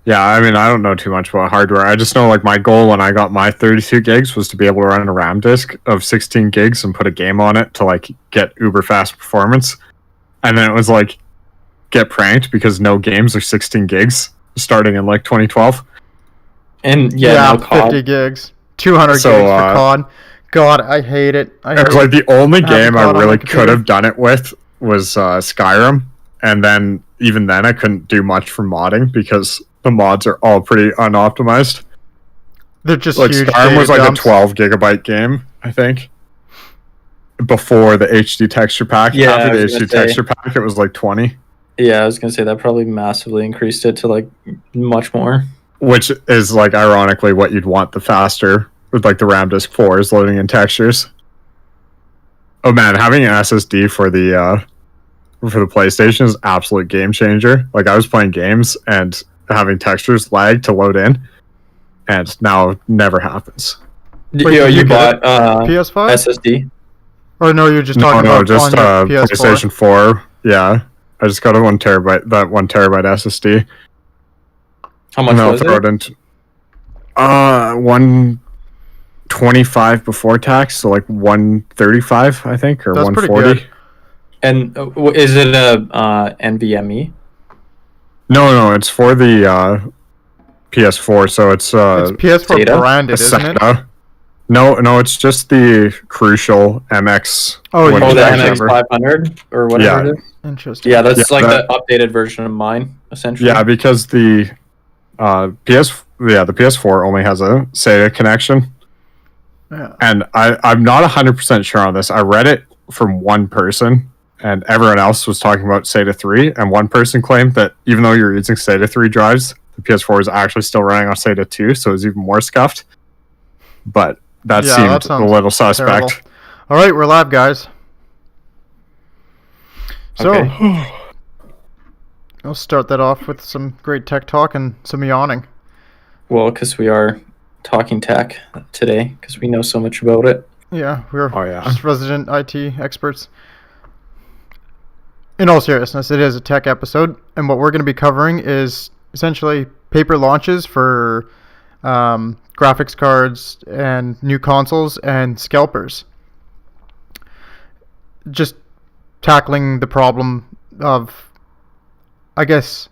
Yeah, I mean, I don't know too much about hardware. I just know, like, my goal when I got my 32 gigs was to be able to run a RAM disk of 16 gigs and put a game on it to, like, get uber fast performance. And then it was, like, get pranked because no games are 16 gigs starting in, like, 2012. And Yeah, no COD. 50 gigs. 200 So, gigs for COD. God, I hate it. It was, like, the only game I COD on my really computer. could have done it with was Skyrim. And then, even then, I couldn't do much for modding because the mods are all pretty unoptimized. They're just Like, huge Skyrim was, like, dumps. a 12 gigabyte game, I think. Before the HD texture pack. Yeah, After I the was gonna HD say. texture pack, it was like 20. Yeah, I was gonna say that probably massively increased it to like much more. Which is like ironically what you'd want the faster with like the RAM disk 4 is loading in textures. Oh man, having an SSD for the PlayStation is absolute game changer. Like I was playing games and having textures lag to load in, and now it never happens. Wait, You get bought PS5? SSD? Or no, you're just talking about just on your PS4. PlayStation 4. Yeah, I just got a 1 terabyte SSD. How much was throw it? it into 125 before tax, so like 135, I think, or That's pretty 140. good. And is it a NVMe? No, it's for the PS4, so it's It's PS4 SATA? branded, isn't it? SATA. No, it's just the Crucial MX. Oh, Oh, the Yeah, MX 500 or whatever it is. Interesting. Yeah, that's Yeah, like that- the updated version of mine, essentially. Yeah, because the the PS4 only has a SATA connection. Yeah. And I'm not 100% sure on this. I read it from one person, and everyone else was talking about SATA 3, and one person claimed that even though you're using SATA 3 drives, the PS4 is actually still running on SATA 2, so it's even more scuffed. But that Yeah, seemed that a sounds little suspect. terrible. All right, we're live, guys. So, Okay. I'll start that off with some great tech talk and some yawning. Well, because we are talking tech today, because we know so much about it. Yeah, we're Oh, yeah. just resident IT experts. In all seriousness, it is a tech episode, and what we're going to be covering is essentially paper launches for graphics cards and new consoles and scalpers. Just tackling the problem of, I guess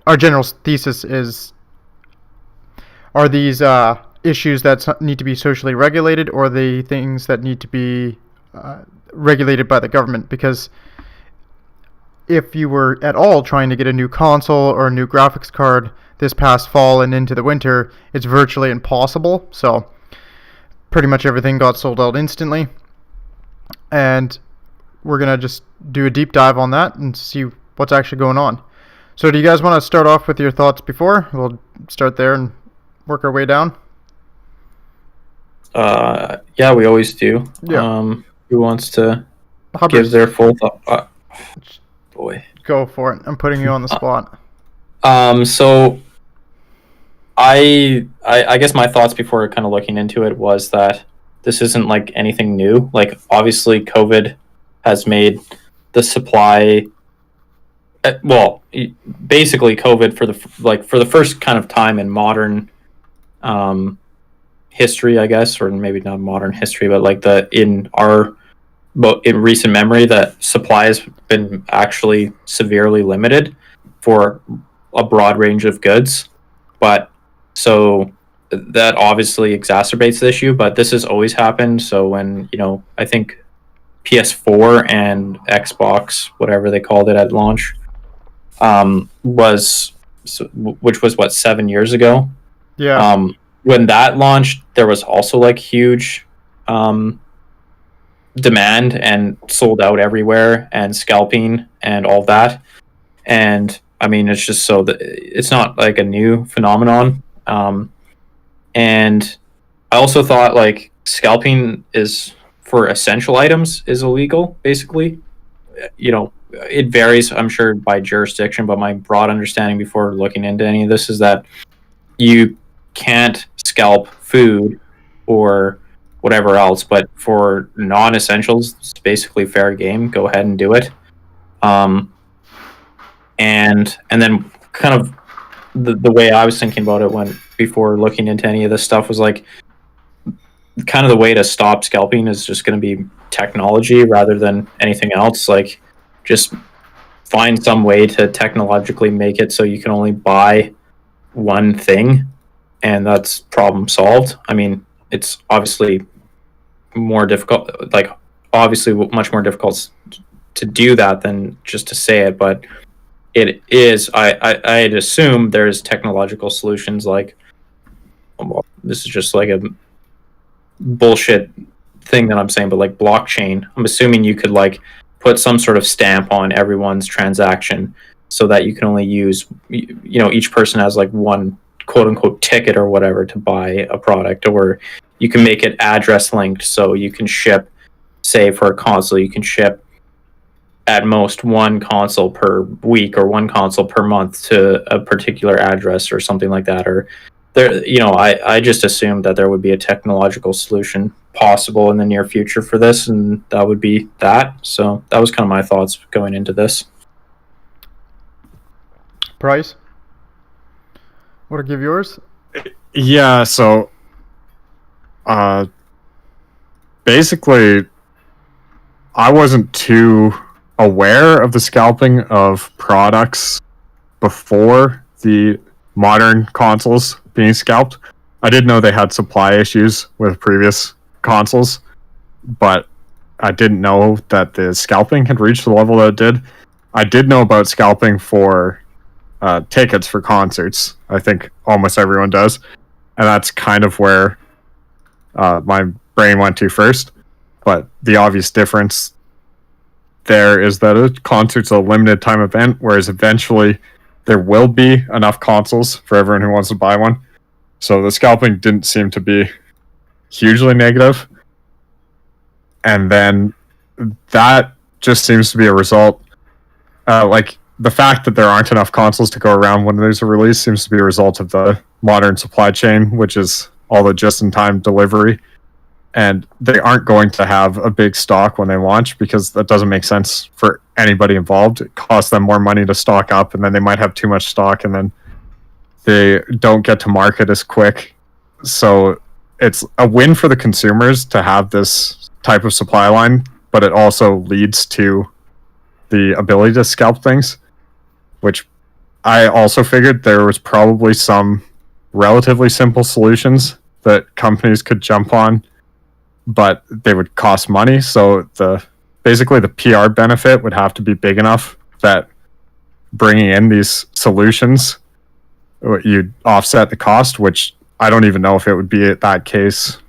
our general thesis is, are these issues that need to be socially regulated, or the things that need to be regulated by the government? Because if you were at all trying to get a new console or a new graphics card this past fall and into the winter, it's virtually impossible. So pretty much everything got sold out instantly. And we're going to just do a deep dive on that and see what's actually going on. So do you guys want to start off with your thoughts before? We'll start there and work our way down. Yeah, we always do. Yeah. Who wants to Hubbard, give their full thought? Boy. go for it. I'm putting you on the spot. So I guess my thoughts before kind of looking into it was that this isn't like anything new. Like obviously COVID has made the supply basically COVID for the first kind of time in modern history, I guess, or maybe not modern history, but like in recent memory, that supply has been actually severely limited for a broad range of goods. But so that obviously exacerbates the issue, but this has always happened. So when, I think PS4 and Xbox, whatever they called it at launch, which was 7 years ago. Yeah. When that launched, there was also like huge demand and sold out everywhere, and scalping and all that. And I mean, it's just so that it's not like a new phenomenon. And I also thought like scalping is for essential items is illegal, basically. It varies, I'm sure, by jurisdiction, but my broad understanding before looking into any of this is that you can't scalp food or whatever else, but for non-essentials, it's basically fair game. Go ahead and do it. And then kind of the way I was thinking about it when before looking into any of this stuff was like, kind of the way to stop scalping is just going to be technology rather than anything else. Like, just find some way to technologically make it so you can only buy one thing, and that's problem solved. I mean, it's obviously more difficult, like obviously much more difficult to do that than just to say it, but it is. I'd assume there's technological solutions like, well, this is just like a bullshit thing that I'm saying, but like blockchain, I'm assuming you could like put some sort of stamp on everyone's transaction so that you can only use, each person has like one quote unquote ticket or whatever to buy a product, or you can make it address linked so you can ship, say for a console, you can ship at most one console per week or one console per month to a particular address or something like that. Or there, I just assumed that there would be a technological solution possible in the near future for this, and that would be that. So that was kind of my thoughts going into this. Bryce, want to give yours? Yeah, so basically I wasn't too aware of the scalping of products before the modern consoles being scalped. I did know they had supply issues with previous consoles, but I didn't know that the scalping had reached the level that it did. I did know about scalping for tickets for concerts. I think almost everyone does, and that's kind of where my brain went to first. But the obvious difference there is that a concert's a limited time event, whereas eventually there will be enough consoles for everyone who wants to buy one. So the scalping didn't seem to be hugely negative. And then that just seems to be a result, like the fact that there aren't enough consoles to go around when there's a release seems to be a result of the modern supply chain, which is all the just-in-time delivery. And they aren't going to have a big stock when they launch because that doesn't make sense for anybody involved. It costs them more money to stock up, and then they might have too much stock, and then they don't get to market as quick. So it's a win for the consumers to have this type of supply line, but it also leads to the ability to scalp things, which I also figured there was probably some relatively simple solutions that companies could jump on, but they would cost money. So basically the PR benefit would have to be big enough that bringing in these solutions, you'd offset the cost, which I don't even know if it would be at that case,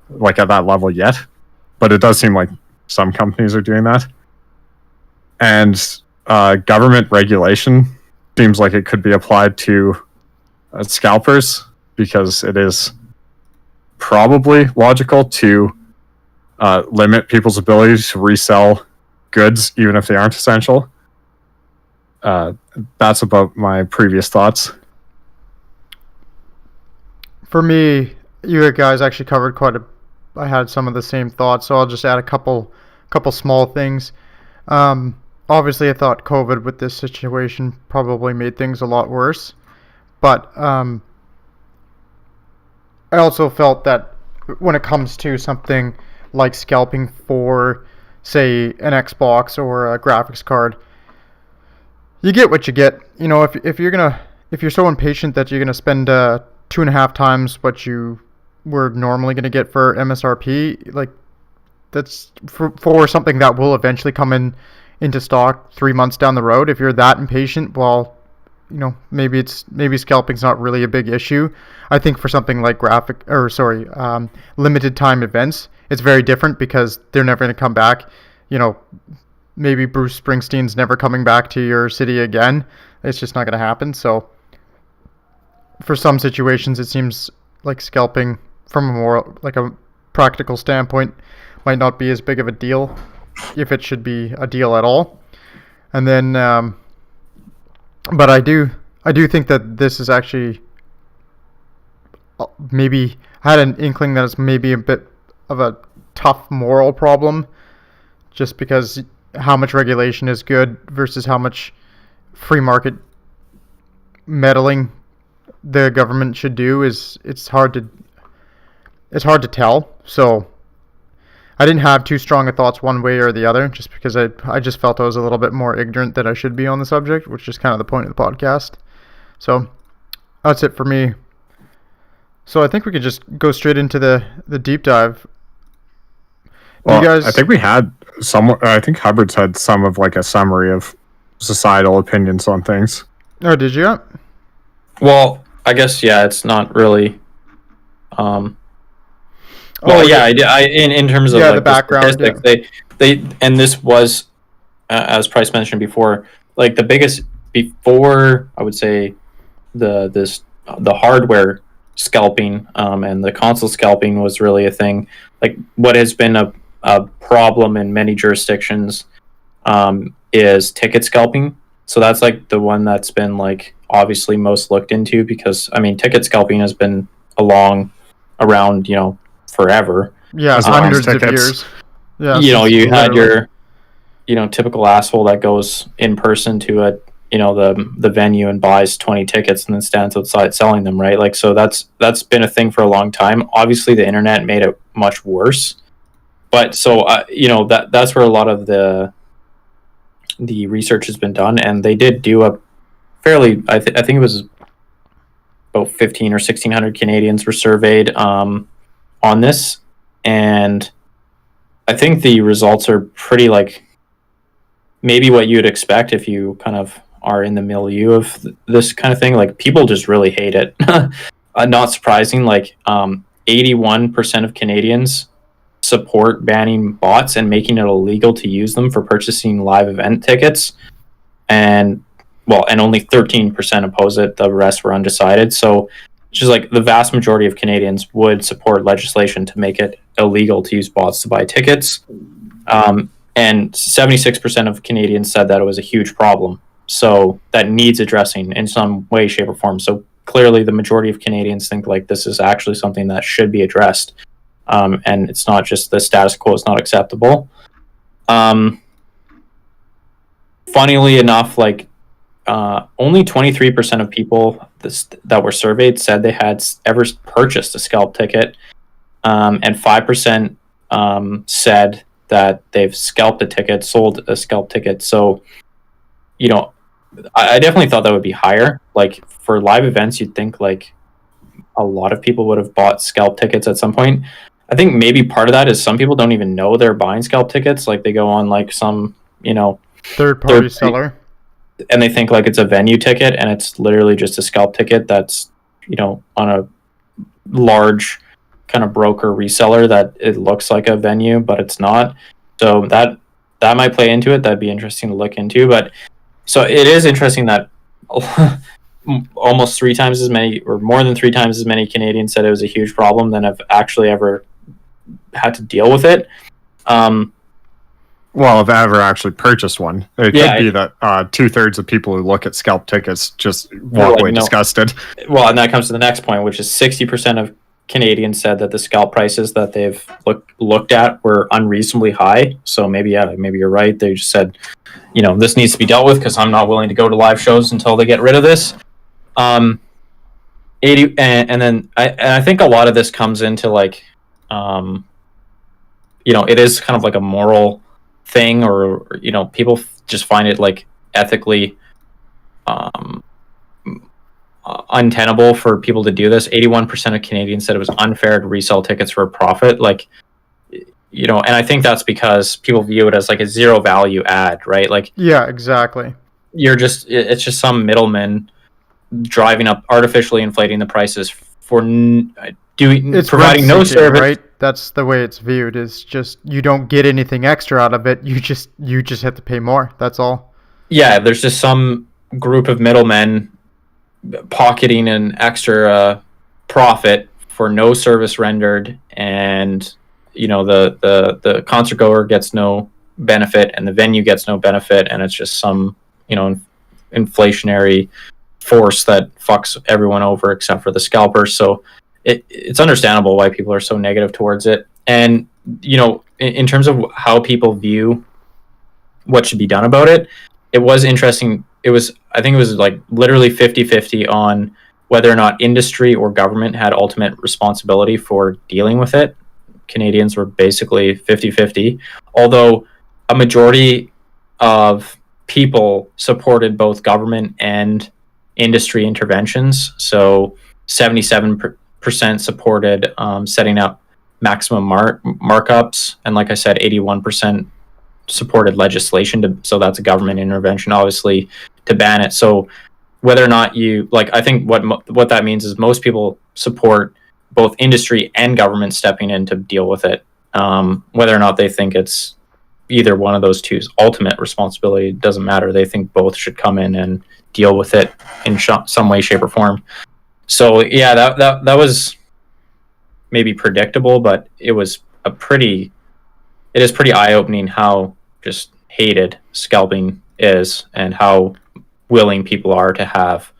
like at that level yet, but it does seem like some companies are doing that. And government regulation seems like it could be applied to scalpers, because it is probably logical to limit people's ability to resell goods even if they aren't essential. That's about my previous thoughts. For me, you guys actually covered I had some of the same thoughts, so I'll just add a couple small things. Obviously, I thought COVID with this situation probably made things a lot worse, but I also felt that when it comes to something like scalping for, say, an Xbox or a graphics card, you get what you get. If you're so impatient that you're gonna spend 2.5 times what you were normally gonna get for MSRP, like that's for something that will eventually come into stock 3 months down the road. If you're that impatient, well, maybe scalping's not really a big issue. I think for something like limited time events, it's very different because they're never going to come back. Maybe Bruce Springsteen's never coming back to your city again. It's just not going to happen. So for some situations, it seems like scalping from a more like a practical standpoint might not be as big of a deal, if it should be a deal at all. And then but I do think that this is actually maybe, I had an inkling that it's maybe a bit of a tough moral problem, just because how much regulation is good versus how much free market meddling the government should do is it's hard to tell. So I didn't have too strong a thoughts one way or the other, just because I just felt I was a little bit more ignorant than I should be on the subject, which is kind of the point of the podcast. So that's it for me. So I think we could just go straight into the deep dive. Well, you guys... I think we had some. I think Hubbard's had some of like a summary of societal opinions on things. Oh, did you? Well, I guess it's not really. In terms of the like background, statistics, they and this was, as Price mentioned before, like the biggest before I would say the hardware scalping and the console scalping was really a thing. Like what has been a problem in many jurisdictions is ticket scalping. So that's like the one that's been like obviously most looked into, because I mean ticket scalping has been around forever. Yeah, hundreds of years. Yeah, you had your typical asshole that goes in person to the venue and buys 20 tickets and then stands outside selling them, right? Like, so that's been a thing for a long time. Obviously the internet made it much worse, but so that's where a lot of the research has been done, and they did do a fairly I think it was about 15 or 1600 Canadians were surveyed on this, and I think the results are pretty like maybe what you'd expect if you kind of are in the milieu of this kind of thing. Like people just really hate it. Not surprising, like 81% of Canadians support banning bots and making it illegal to use them for purchasing live event tickets, and only 13% oppose it. The rest were undecided. So it's just like the vast majority of Canadians would support legislation to make it illegal to use bots to buy tickets. And 76% of Canadians said that it was a huge problem. So that needs addressing in some way, shape, or form. So clearly the majority of Canadians think like this is actually something that should be addressed. And it's not just the status quo is not acceptable. Funnily enough, like only 23% of people that were surveyed said they had ever purchased a scalp ticket, and 5% said that they've scalped a ticket, sold a scalp ticket. So, I definitely thought that would be higher. Like for live events, you'd think like a lot of people would have bought scalp tickets at some point. I think maybe part of that is some people don't even know they're buying scalp tickets. Like they go on like some, third-party seller, and they think like it's a venue ticket, and it's literally just a scalp ticket that's, on a large kind of broker reseller that it looks like a venue, but it's not. So that might play into it. That'd be interesting to look into. But so it is interesting that almost 3 times as many, or more than 3 times as many Canadians said it was a huge problem than have actually ever had to deal with it. Well, if I ever actually purchased one, it could be that 2/3 of people who look at scalp tickets just walk away disgusted. Well, and that comes to the next point, which is 60% of Canadians said that the scalp prices that they've looked at were unreasonably high. So maybe you're right. They just said, this needs to be dealt with because I'm not willing to go to live shows until they get rid of this. 80, and then I think a lot of this comes into like, it is kind of like a moral thing, or people just find it like ethically untenable for people to do this. 81% of Canadians said it was unfair to resell tickets for a profit. Like, and I think that's because people view it as like a zero value ad, right? Like, yeah, exactly. It's just some middleman driving up, artificially inflating the prices for providing no service, right? That's the way it's viewed. Is just you don't get anything extra out of it. You just have to pay more. That's all. Yeah, there's just some group of middlemen pocketing an extra profit for no service rendered, and the concert goer gets no benefit and the venue gets no benefit, and it's just some inflationary force that fucks everyone over except for the scalpers. So it's understandable why people are so negative towards it. And in terms of how people view what should be done about it, it was interesting. I think it was like literally 50-50 on whether or not industry or government had ultimate responsibility for dealing with it. Canadians were basically 50-50, although a majority of people supported both government and industry interventions. So 77% supported setting up maximum markups, and like I said, 81% supported legislation so that's a government intervention, obviously, to ban it. So whether or not you I think what that means is most people support both industry and government stepping in to deal with it. Whether or not they think it's either one of those two's ultimate responsibility doesn't matter. They think both should come in and deal with it in some way, shape, or form. So yeah, that was maybe predictable, but it is pretty eye-opening how just hated scalping is and how willing people are to have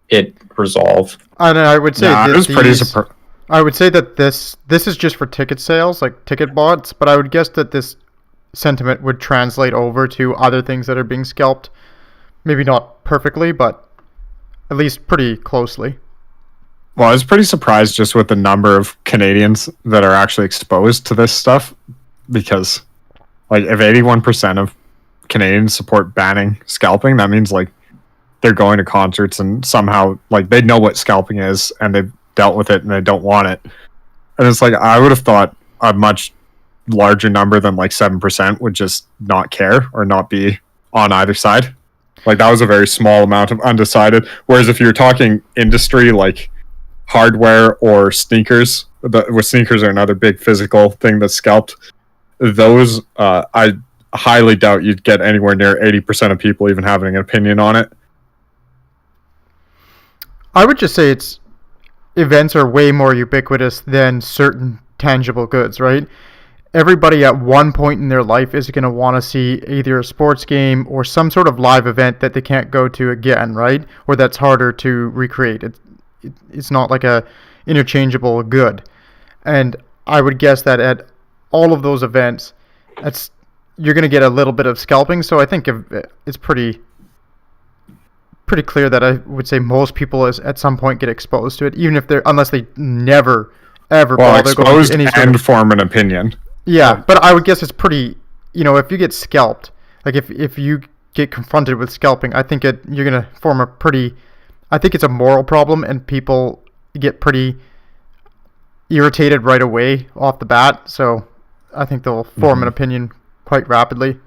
it resolved. And I would say it was pretty surprising. I would say that this is just for ticket sales, like ticket bots, but I would guess that this sentiment would translate over to other things that are being scalped. Maybe not perfectly, but at least pretty closely. Well, I was pretty surprised just with the number of Canadians that are actually exposed to this stuff, because if 81% of Canadians support banning scalping, that means they're going to concerts and somehow they know what scalping is and they've dealt with it and they don't want it. And it's I would have thought a much larger number than 7% would just not care or not be on either side. That was a very small amount of undecided. Whereas if you're talking industry hardware or sneakers, sneakers are another big physical thing that's scalped. Those I highly doubt you'd get anywhere near 80% of people even having an opinion on it. I would just say events are way more ubiquitous than certain tangible goods, right? Everybody at one point in their life is going to want to see either a sports game or some sort of live event that they can't go to again, right? Or that's harder to recreate. It's not like a interchangeable good. And I would guess that at all of those events, you're going to get a little bit of scalping. So I think it's pretty clear that I would say most people at some point get exposed to it, even if unless they never ever bother going to any and form an opinion. Yeah, but I would guess it's pretty. If you get scalped, if you get confronted with scalping, I think you're going to form a pretty. I think it's a moral problem, and people get pretty irritated right away off the bat. So I think they'll form an opinion quite rapidly.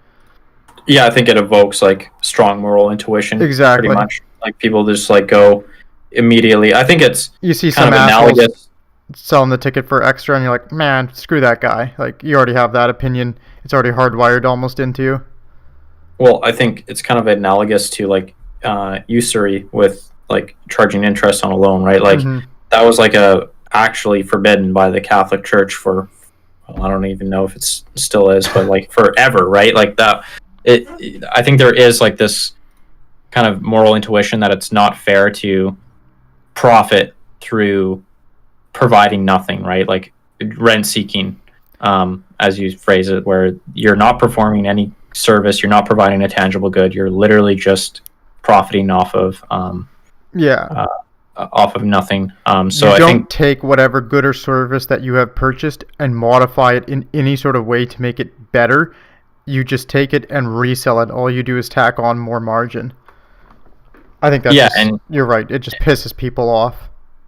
Yeah, I think it evokes strong moral intuition. Exactly. Pretty much. People just go immediately. I think it's you see kind some of assholes analogous. Selling the ticket for extra, and you're like, man, screw that guy. You already have that opinion. It's already hardwired almost into you. Well, I think it's kind of analogous to usury with charging interest on a loan, right? That was actually forbidden by the Catholic Church for, I don't even know if it still is, but forever, right? I think there is this kind of moral intuition that it's not fair to profit through providing nothing, right? Rent seeking, as you phrase it, where you're not performing any service, you're not providing a tangible good, you're literally just profiting off of nothing. So you don't I think take whatever good or service that you have purchased and modify it in any sort of way to make it better. You just take it and resell it. All you do is tack on more margin. I think that's and you're right. It just pisses people off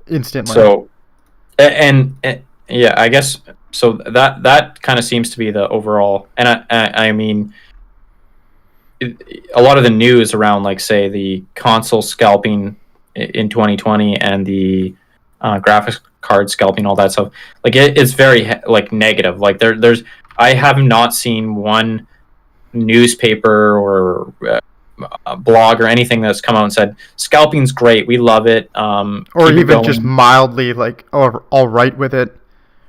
instantly. So, and yeah, I guess so. That kind of seems to be the overall. And I mean, a lot of the news around, say, the console scalping in 2020 and the graphics card scalping, all that stuff. It's very negative. There's I have not seen one newspaper or blog or anything that's come out and said scalping's great, we love it, or even just mildly all right with it.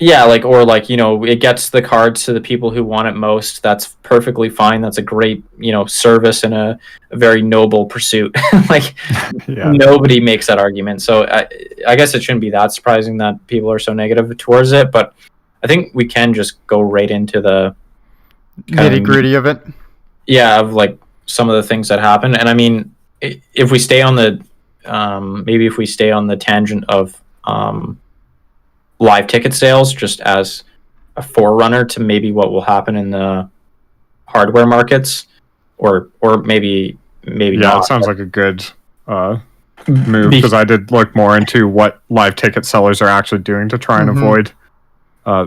Yeah, it gets the cards to the people who want it most. That's perfectly fine. That's a great service and a very noble pursuit. Nobody makes that argument. So I guess it shouldn't be that surprising that people are so negative towards it. But I think we can just go right into the nitty-gritty of it. Yeah, of some of the things that happen. And I mean, if we stay on the maybe if we stay on the tangent of live ticket sales, just as a forerunner to maybe what will happen in the hardware markets, or maybe not. It sounds like a good move, because I did look more into what live ticket sellers are actually doing to try and avoid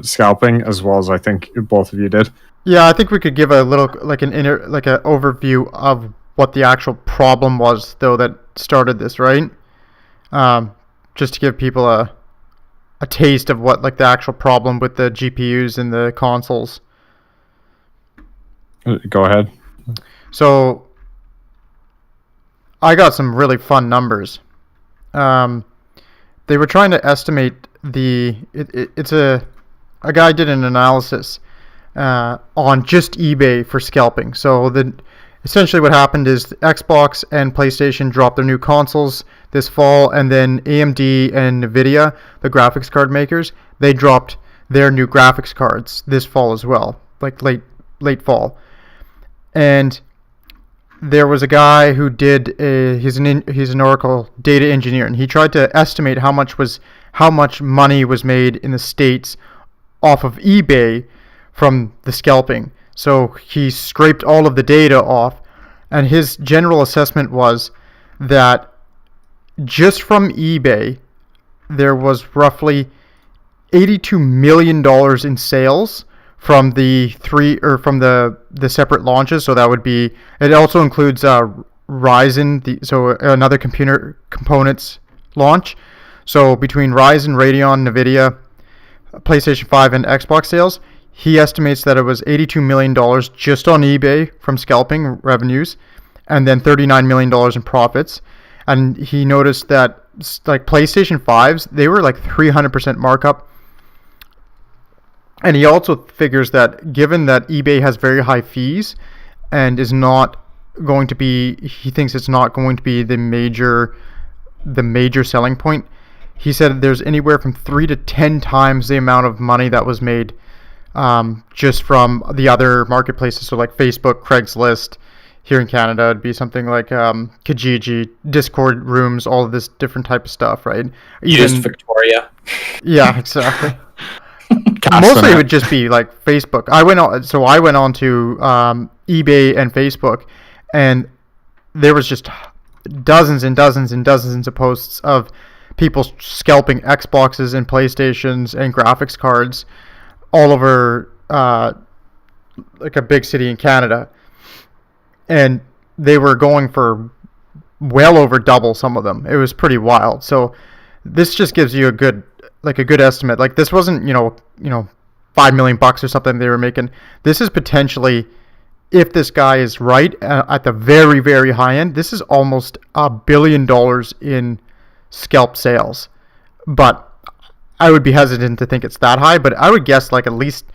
scalping, as well as I think both of you did. Yeah, I think we could give a little an overview of what the actual problem was, though, that started this, right? Just to give people a taste of what the actual problem with the GPUs and the consoles. Go ahead. So I got some really fun numbers. They were trying to estimate it's a guy did an analysis on just eBay for scalping. So essentially what happened is Xbox and PlayStation dropped their new consoles this fall, and then AMD and Nvidia, the graphics card makers, they dropped their new graphics cards this fall as well, late fall. And there was a guy who did he's an Oracle data engineer, and he tried to estimate how much money was made in the States off of eBay from the scalping. So he scraped all of the data off, and his general assessment was that just from eBay there was roughly $82 million in sales from the separate launches. So that would be, it also includes Ryzen, so another computer components launch. So between Ryzen, Radeon, Nvidia, PlayStation 5, and Xbox sales, he estimates that it was $82 million just on eBay from scalping revenues, and then $39 million in profits. And he noticed that PlayStation 5s, they were 300% markup. And he also figures that given that eBay has very high fees and is not going to be, he thinks it's not going to be the major selling point. He said there's anywhere from 3 to 10 times the amount of money that was made just from the other marketplaces. So Facebook, Craigslist. Here in Canada, it'd be something like Kijiji, Discord rooms, all of this different type of stuff, right? Just Victoria. Yeah, exactly. Mostly it would just be Facebook. I went on to eBay and Facebook, and there was just dozens and dozens and dozens of posts of people scalping Xboxes and PlayStations and graphics cards all over a big city in Canada. And they were going for well over double some of them. It was pretty wild. So this just gives you a good estimate. This wasn't, $5 million or something they were making. This is potentially, if this guy is right at the very, very high end, this is almost $1 billion in scalp sales. But I would be hesitant to think it's that high, but I would guess at least a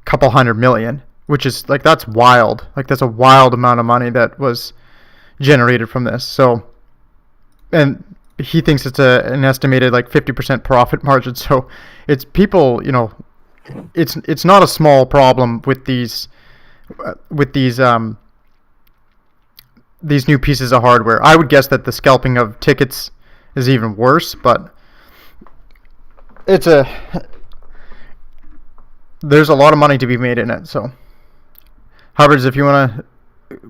couple $100 million. Which is that's wild. That's a wild amount of money that was generated from this. So, and he thinks it's an estimated 50% profit margin. So, it's people. It's not a small problem with these new pieces of hardware. I would guess that the scalping of tickets is even worse, but there's a lot of money to be made in it. So. Hubbard's, if you want to,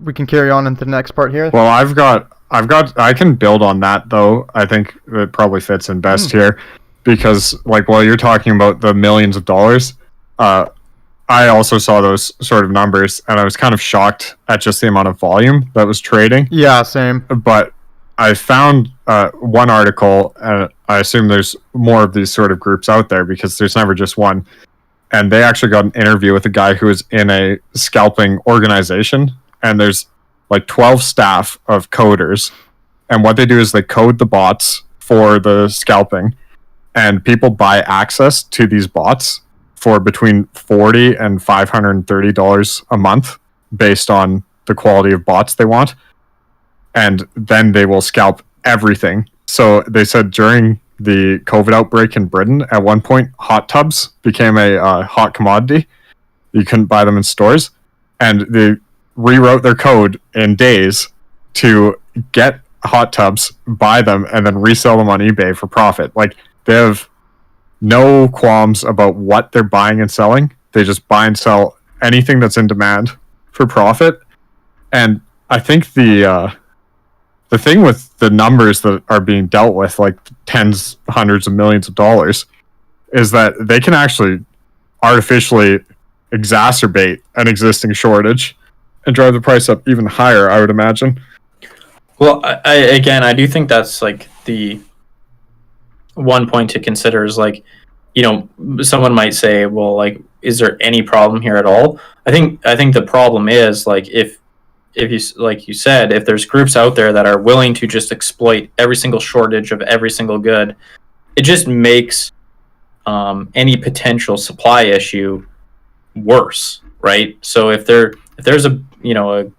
we can carry on into the next part here. Well, I can build on that, though. I think it probably fits in best here, because while you're talking about the millions of dollars, I also saw those sort of numbers, and I was kind of shocked at just the amount of volume that was trading. Yeah, same. But I found one article, and I assume there's more of these sort of groups out there, because there's never just one. And they actually got an interview with a guy who was in a scalping organization, and there's 12 staff of coders, and what they do is they code the bots for the scalping, and people buy access to these bots for between $40 and $530 a month based on the quality of bots they want, and then they will scalp everything. So they said during the COVID outbreak in Britain, at one point, hot tubs became a hot commodity. You couldn't buy them in stores, and they rewrote their code in days to get hot tubs, buy them, and then resell them on eBay for profit. Like, they have no qualms about what they're buying and selling. They just buy and sell anything that's in demand for profit. And I think the thing with the numbers that are being dealt with, like tens, hundreds of millions of dollars, is that they can actually artificially exacerbate an existing shortage and drive the price up even higher, I would imagine. Well, I do think that's like the one point to consider is like, someone might say, well, like, is there any problem here at all? I think the problem is like if you, like you said, if there's groups out there that are willing to just exploit every single shortage of every single good, it just makes any potential supply issue worse, right? So if there's a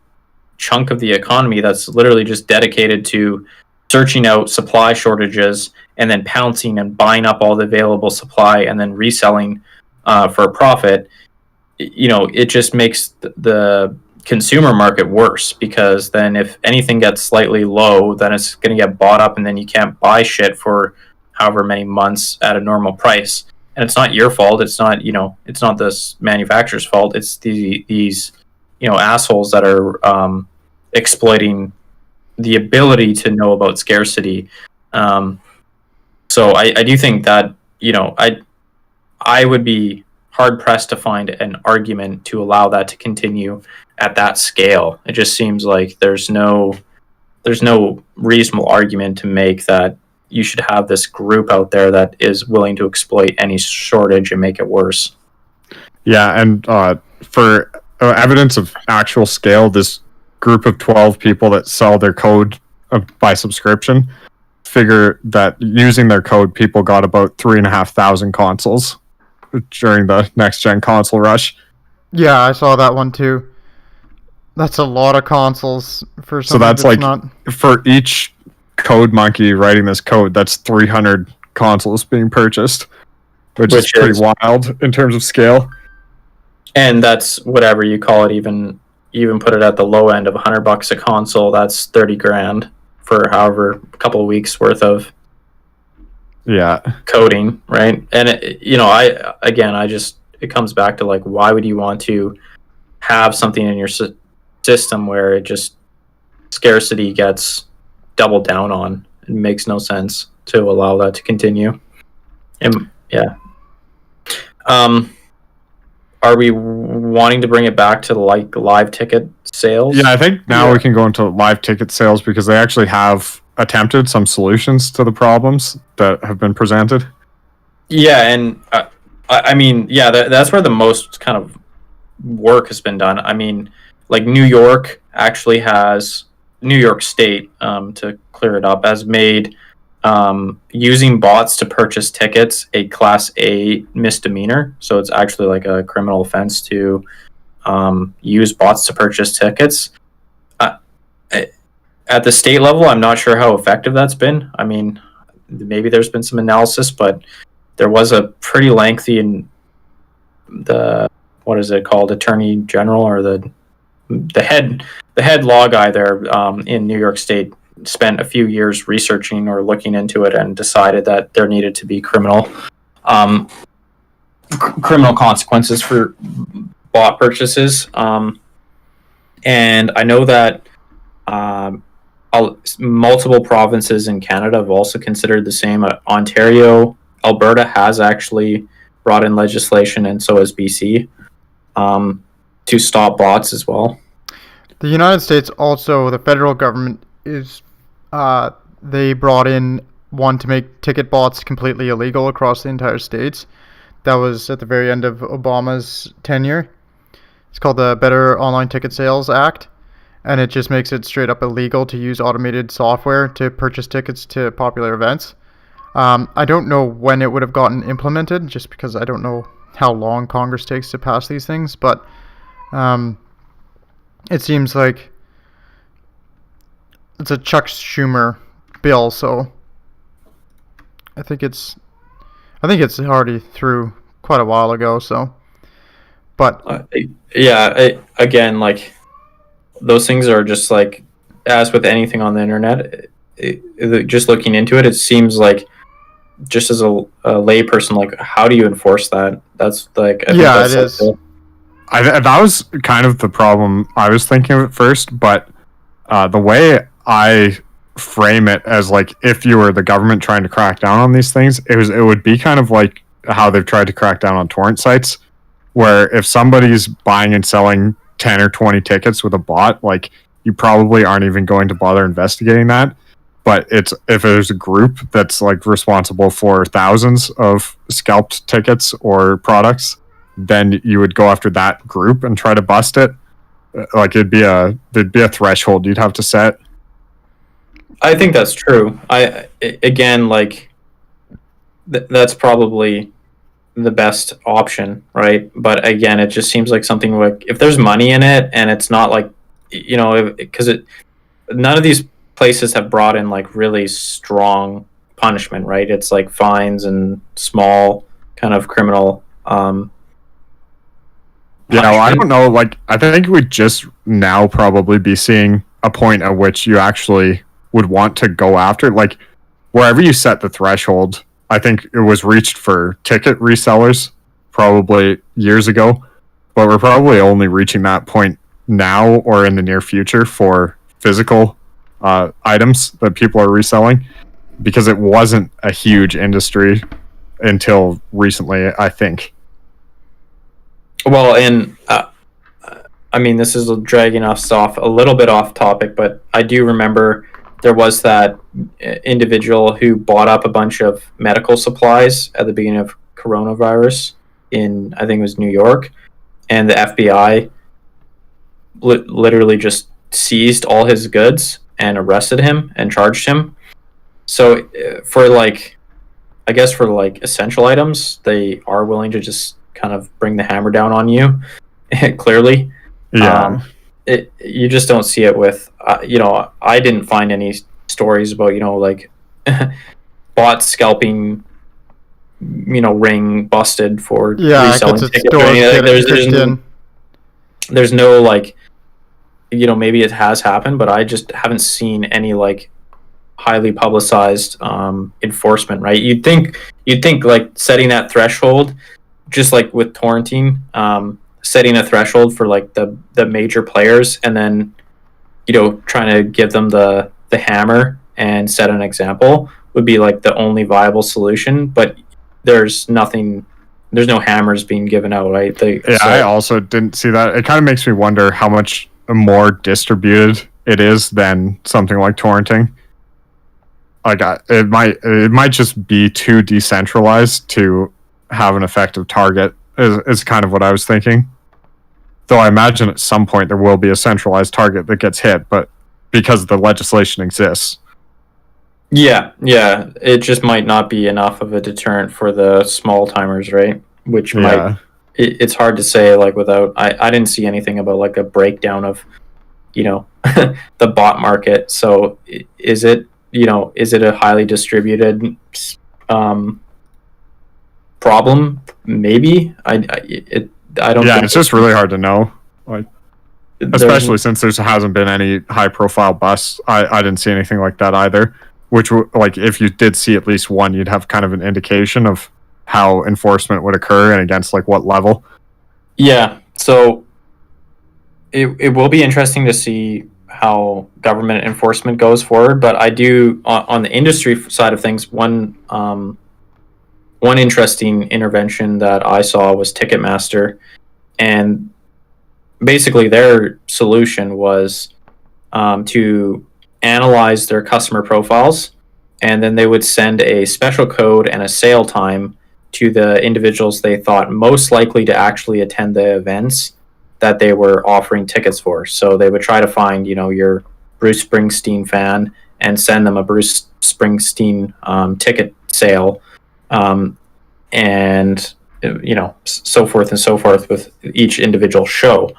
chunk of the economy that's literally just dedicated to searching out supply shortages and then pouncing and buying up all the available supply and then reselling for a profit, it just makes the consumer market worse, because then if anything gets slightly low, then it's going to get bought up and then you can't buy shit for however many months at a normal price. And it's not your fault. It's not, it's not this manufacturer's fault. It's these assholes that are exploiting the ability to know about scarcity. So I do think that, I would be hard pressed to find an argument to allow that to continue at that scale. It just seems like there's no reasonable argument to make that you should have this group out there that is willing to exploit any shortage and make it worse. Yeah, and for evidence of actual scale, this group of 12 people that sell their code by subscription figure that using their code, people got about 3,500 consoles during the next gen console rush. Yeah, I saw that one too. That's a lot of consoles for something. So that's like not... for each code monkey writing this code, that's 300 consoles being purchased, which is pretty wild in terms of scale. And that's whatever you call it, even put it at the low end of $100 a console, that's 30 grand for however a couple of weeks worth of coding, right? And it comes back to like, why would you want to have something in your system where it just scarcity gets doubled down on? It makes no sense to allow that to continue. And are we wanting to bring it back to like live ticket sales? Yeah, I think now we can go into live ticket sales because they actually have attempted some solutions to the problems that have been presented. Yeah, and that's where the most kind of work has been done. I mean, like New York State, to clear it up, has made using bots to purchase tickets a Class A misdemeanor. So it's actually like a criminal offense to use bots to purchase tickets. At the state level, I'm not sure how effective that's been. I mean, maybe there's been some analysis, but there was a pretty lengthy what is it called, Attorney General, or the head law guy there in New York State spent a few years researching or looking into it and decided that there needed to be criminal consequences for bot purchases. And I know that multiple provinces in Canada have also considered the same. Ontario, Alberta has actually brought in legislation, and so has BC, to stop bots as well. The United States also, the federal government is, they brought in one to make ticket bots completely illegal across the entire states. That was at the very end of Obama's tenure. It's called the Better Online Ticket Sales Act, and it just makes it straight up illegal to use automated software to purchase tickets to popular events. I don't know when it would have gotten implemented, just because I don't know how long Congress takes to pass these things, but it seems like it's a Chuck Schumer bill, so I think it's already through quite a while ago. So, but again, like those things are just like, as with anything on the internet, just looking into it, it seems like, just as a layperson, like, how do you enforce that? That's like, I think Yeah, that's it is. That was kind of the problem I was thinking of at first, but the way I frame it as, like, if you were the government trying to crack down on these things, it would be kind of like how they've tried to crack down on torrent sites, where if somebody's buying and selling 10 or 20 tickets with a bot, like, you probably aren't even going to bother investigating that. But it's if there's a group that's like responsible for thousands of scalped tickets or products, then you would go after that group and try to bust it. Like, there'd be a threshold you'd have to set. I think that's true. Again, like, that's probably the best option, right? But again, it just seems like something like, if there's money in it, and it's not like, because none of these places have brought in like really strong punishment, right? It's like fines and small kind of criminal. I don't know. Like, I think we'd just now probably be seeing a point at which you actually would want to go after, like, wherever you set the threshold. I think it was reached for ticket resellers probably years ago, but we're probably only reaching that point now or in the near future for physical items that people are reselling, because it wasn't a huge industry until recently, I think. Well, and I mean, this is dragging us off a little bit off topic, but I do remember there was that individual who bought up a bunch of medical supplies at the beginning of coronavirus in, I think it was New York, and the FBI literally just seized all his goods and arrested him and charged him. So for like, I guess for like essential items, they are willing to just kind of bring the hammer down on you. Clearly, you just don't see it with I didn't find any stories about like bots scalping, ring busted for reselling tickets or anything. There's no like, maybe it has happened, but I just haven't seen any like highly publicized enforcement, right? You'd think like setting that threshold, just like with torrenting, setting a threshold for like the major players, and then trying to give them the hammer and set an example would be like the only viable solution. But there's no hammers being given out, right? I also didn't see that. It kind of makes me wonder how much more distributed it is than something like torrenting. Like, it might just be too decentralized to have an effective target, is kind of what I was thinking. Though I imagine at some point there will be a centralized target that gets hit, but because the legislation exists. Yeah, it just might not be enough of a deterrent for the small timers, right? Which might, it's hard to say, like, without, I didn't see anything about like a breakdown of, the bot market. So is it a highly distributed problem? Maybe. I don't. Yeah, it's just really hard to know. Like, especially since there hasn't been any high-profile busts. I didn't see anything like that either. Which, like, if you did see at least one, you'd have kind of an indication of how enforcement would occur and against like what level. Yeah. So it will be interesting to see how government enforcement goes forward. But I do, on the industry side of things, one interesting intervention that I saw was Ticketmaster, and basically their solution was to analyze their customer profiles, and then they would send a special code and a sale time to the individuals they thought most likely to actually attend the events that they were offering tickets for. So they would try to find, your Bruce Springsteen fan and send them a Bruce Springsteen ticket sale, and so forth and so forth with each individual show.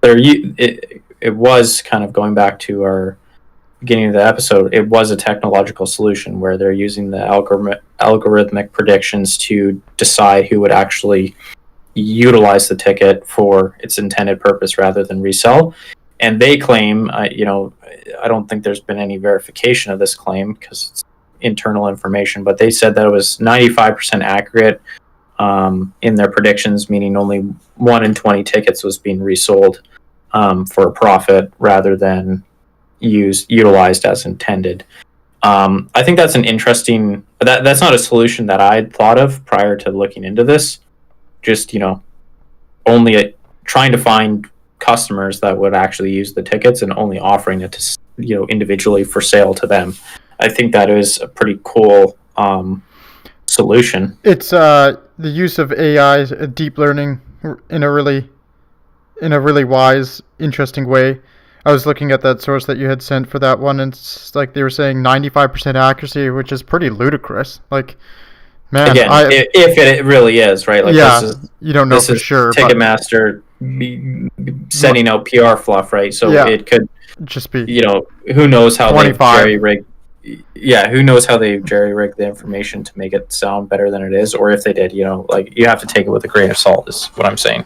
It was kind of going back to our beginning of the episode. It was a technological solution where they're using the algorithmic predictions to decide who would actually utilize the ticket for its intended purpose rather than resell. and they claim, I don't think there's been any verification of this claim because it's internal information, but they said that it was 95% accurate in their predictions, meaning only 1 in 20 tickets was being resold for a profit rather than utilized as intended. I think that's an interesting. That's not a solution that I'd thought of prior to looking into this. Just only trying to find customers that would actually use the tickets and only offering it to individually for sale to them. I think that is a pretty cool solution. It's the use of AI, deep learning, in a really wise, interesting way. I was looking at that source that you had sent for that one, and it's like they were saying 95% accuracy, which is pretty ludicrous. Like, man, again, if it really is, right? Like, yeah, you don't know for sure. Ticketmaster sending out PR fluff, right? So it could just be, who knows how 25. they jerry-rig. Yeah, who knows how they jerry-rig the information to make it sound better than it is, or if they did, you have to take it with a grain of salt, is what I'm saying.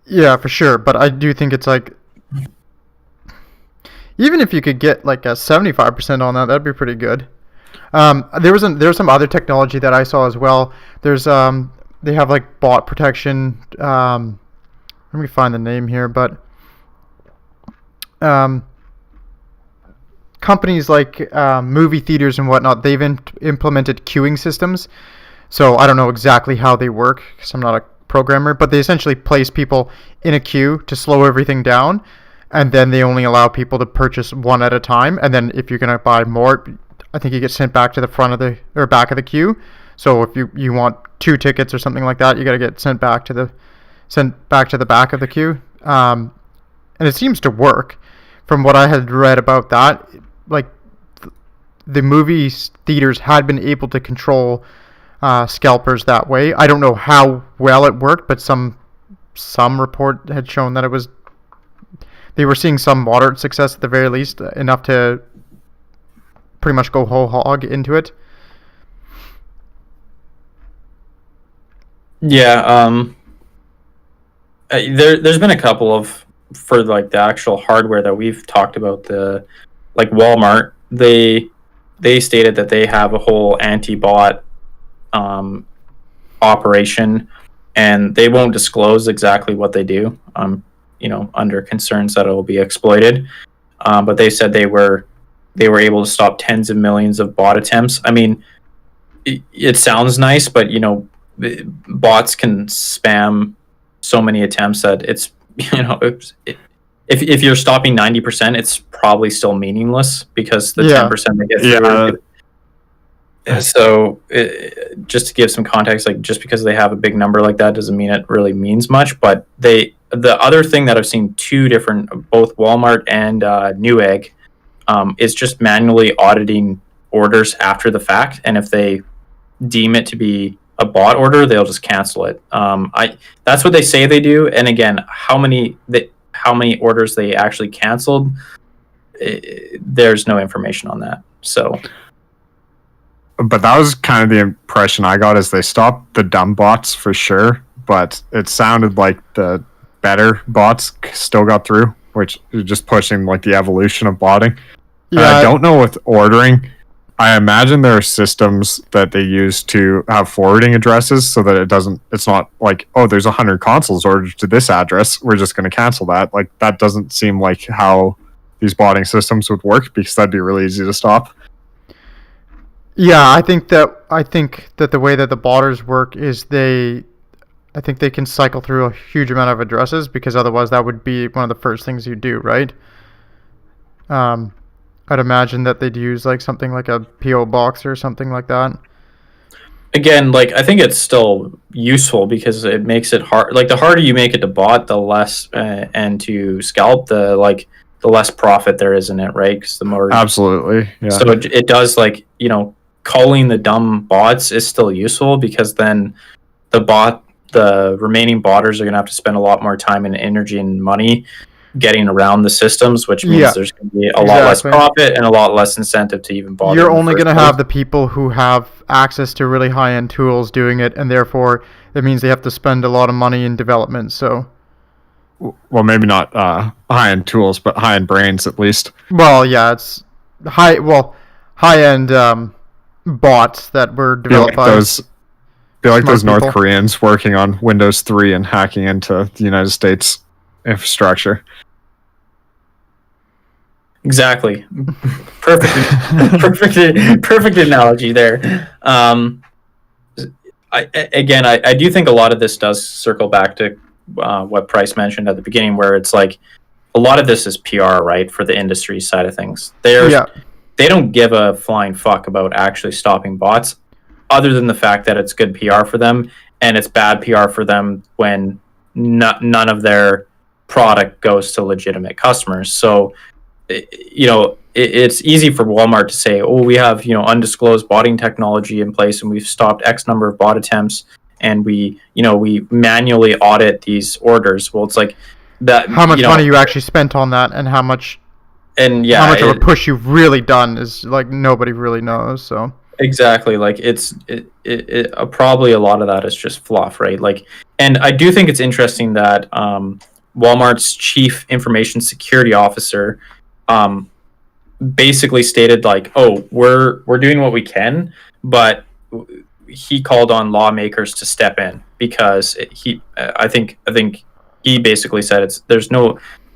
Yeah, for sure. But I do think it's like, even if you could get like a 75% on that, that'd be pretty good. There was some other technology that I saw as well. There's they have like bot protection. Let me find the name here, but companies like movie theaters and whatnot, they've implemented queuing systems. So I don't know exactly how they work because I'm not a programmer, but they essentially place people in a queue to slow everything down, and then they only allow people to purchase one at a time. And then if you're gonna buy more, I think you get sent back to the front of the or back of the queue. So if you want 2 tickets or something like that, you got to get sent back to the back of the queue. And it seems to work. From what I had read about that, like the movie theaters had been able to control scalpers that way. I don't know how well it worked, but some report had shown that they were seeing some moderate success at the very least, enough to pretty much go whole hog into it. Yeah, there's been a couple of, for like the actual hardware that we've talked about, like Walmart, they stated that they have a whole anti-bot operation, and they won't disclose exactly what they do, under concerns that it will be exploited. But they said they were able to stop tens of millions of bot attempts. I mean, it sounds nice, but bots can spam so many attempts that it's if you're stopping 90%, it's probably still meaningless because the 10% they get through. Yeah. So just to give some context, like just because they have a big number like that doesn't mean it really means much. But the other thing that I've seen, 2 different, both Walmart and Newegg, is just manually auditing orders after the fact, and if they deem it to be a bot order, they'll just cancel it. That's what they say they do, and again, how many orders they actually canceled, there's no information on that. So, but that was kind of the impression I got, is they stopped the dumb bots for sure, but it sounded like the better bots still got through, which is just pushing like the evolution of botting. Yeah, I don't know with ordering. I imagine there are systems that they use to have forwarding addresses so that it's not like, oh, there's 100 consoles ordered to this address, we're just going to cancel that. Like, that doesn't seem like how these botting systems would work, because that'd be really easy to stop. Yeah, I think that the way that the botters work is I think they can cycle through a huge amount of addresses, because otherwise that would be one of the first things you do, right? I'd imagine that they'd use like something like a PO box or something like that. Again, like, I think it's still useful because it makes it hard. Like, the harder you make it to bot, the less and to scalp, the less profit there is in it, right? Because the more absolutely, yeah. So it does, like, calling the dumb bots is still useful, because then the remaining botters are going to have to spend a lot more time and energy and money getting around the systems, which means there's going to be a lot less profit and a lot less incentive to even bother. You're only going to have the people who have access to really high-end tools doing it, and therefore it means they have to spend a lot of money in development. So well, maybe not high-end tools, but high-end brains at least. Well, yeah, it's high-end bots that were developed by those North people. Koreans working on Windows 3 and hacking into the United States infrastructure. Exactly. Perfect analogy there. I do think a lot of this does circle back to what Price mentioned at the beginning, where it's like a lot of this is PR, right, for the industry side of things. They don't give a flying fuck about actually stopping bots, other than the fact that it's good PR for them, and it's bad PR for them when none of their product goes to legitimate customers. So, it's easy for Walmart to say, "Oh, we have undisclosed botting technology in place, and we've stopped X number of bot attempts, and we manually audit these orders." Well, it's like that. How much money you actually spent on that, and how much of a push you've really done is like nobody really knows. So exactly, like probably a lot of that is just fluff, right? Like, and I do think it's interesting that Walmart's chief information security officer basically stated like, "Oh, we're doing what we can," but he called on lawmakers to step in because I think he basically said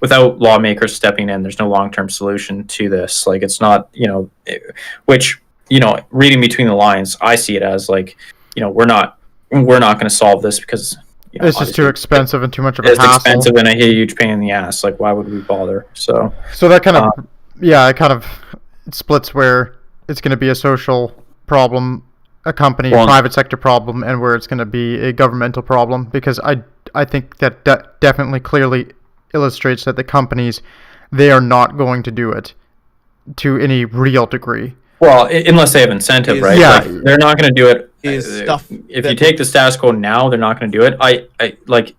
without lawmakers stepping in, there's no long-term solution to this. Like, it's not, which, reading between the lines, I see it as like, we're not going to solve this because it's just too expensive and too much of a hassle. It's expensive and a huge pain in the ass. Like, why would we bother? So that kind of, it splits where it's going to be a social problem, a company, private sector problem, and where it's going to be a governmental problem. Because I think that definitely clearly illustrates that the companies, they are not going to do it to any real degree. Well, unless they have incentive, right? Yeah, like, they're not going to do it. If you take the status quo now, they're not going to do it.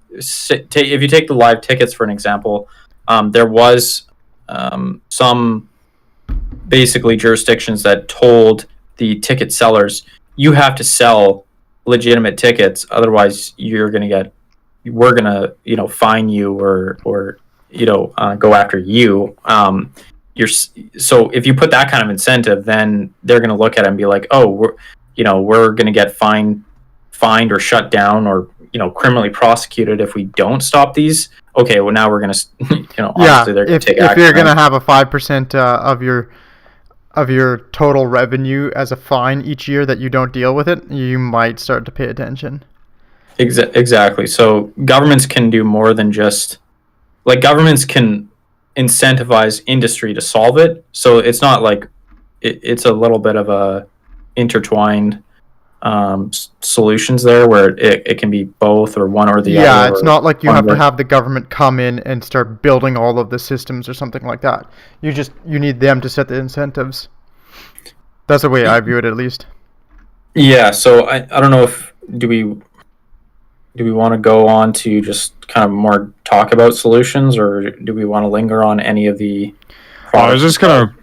If you take the live tickets for an example, there was some basically jurisdictions that told the ticket sellers, you have to sell legitimate tickets, otherwise we're gonna fine you or go after you. So if you put that kind of incentive, then they're going to look at it and be like, "Oh, we're going to get fined or shut down or criminally prosecuted if we don't stop these." Okay, well now we're going to obviously they're going to take action. If you're going to have a 5% of your total revenue as a fine each year that you don't deal with it, you might start to pay attention. Exactly. So governments can do more than just governments can incentivize industry to solve it. So it's not like it's a little bit of a intertwined solutions there where it can be both or one or the other. Yeah, it's not like you have to have the government come in and start building all of the systems or something like that. You need them to set the incentives. That's the way I view it, at least. Yeah, so I don't know if do we want to go on to just kind of more talk about solutions, or do we want to linger on any of the I was just going to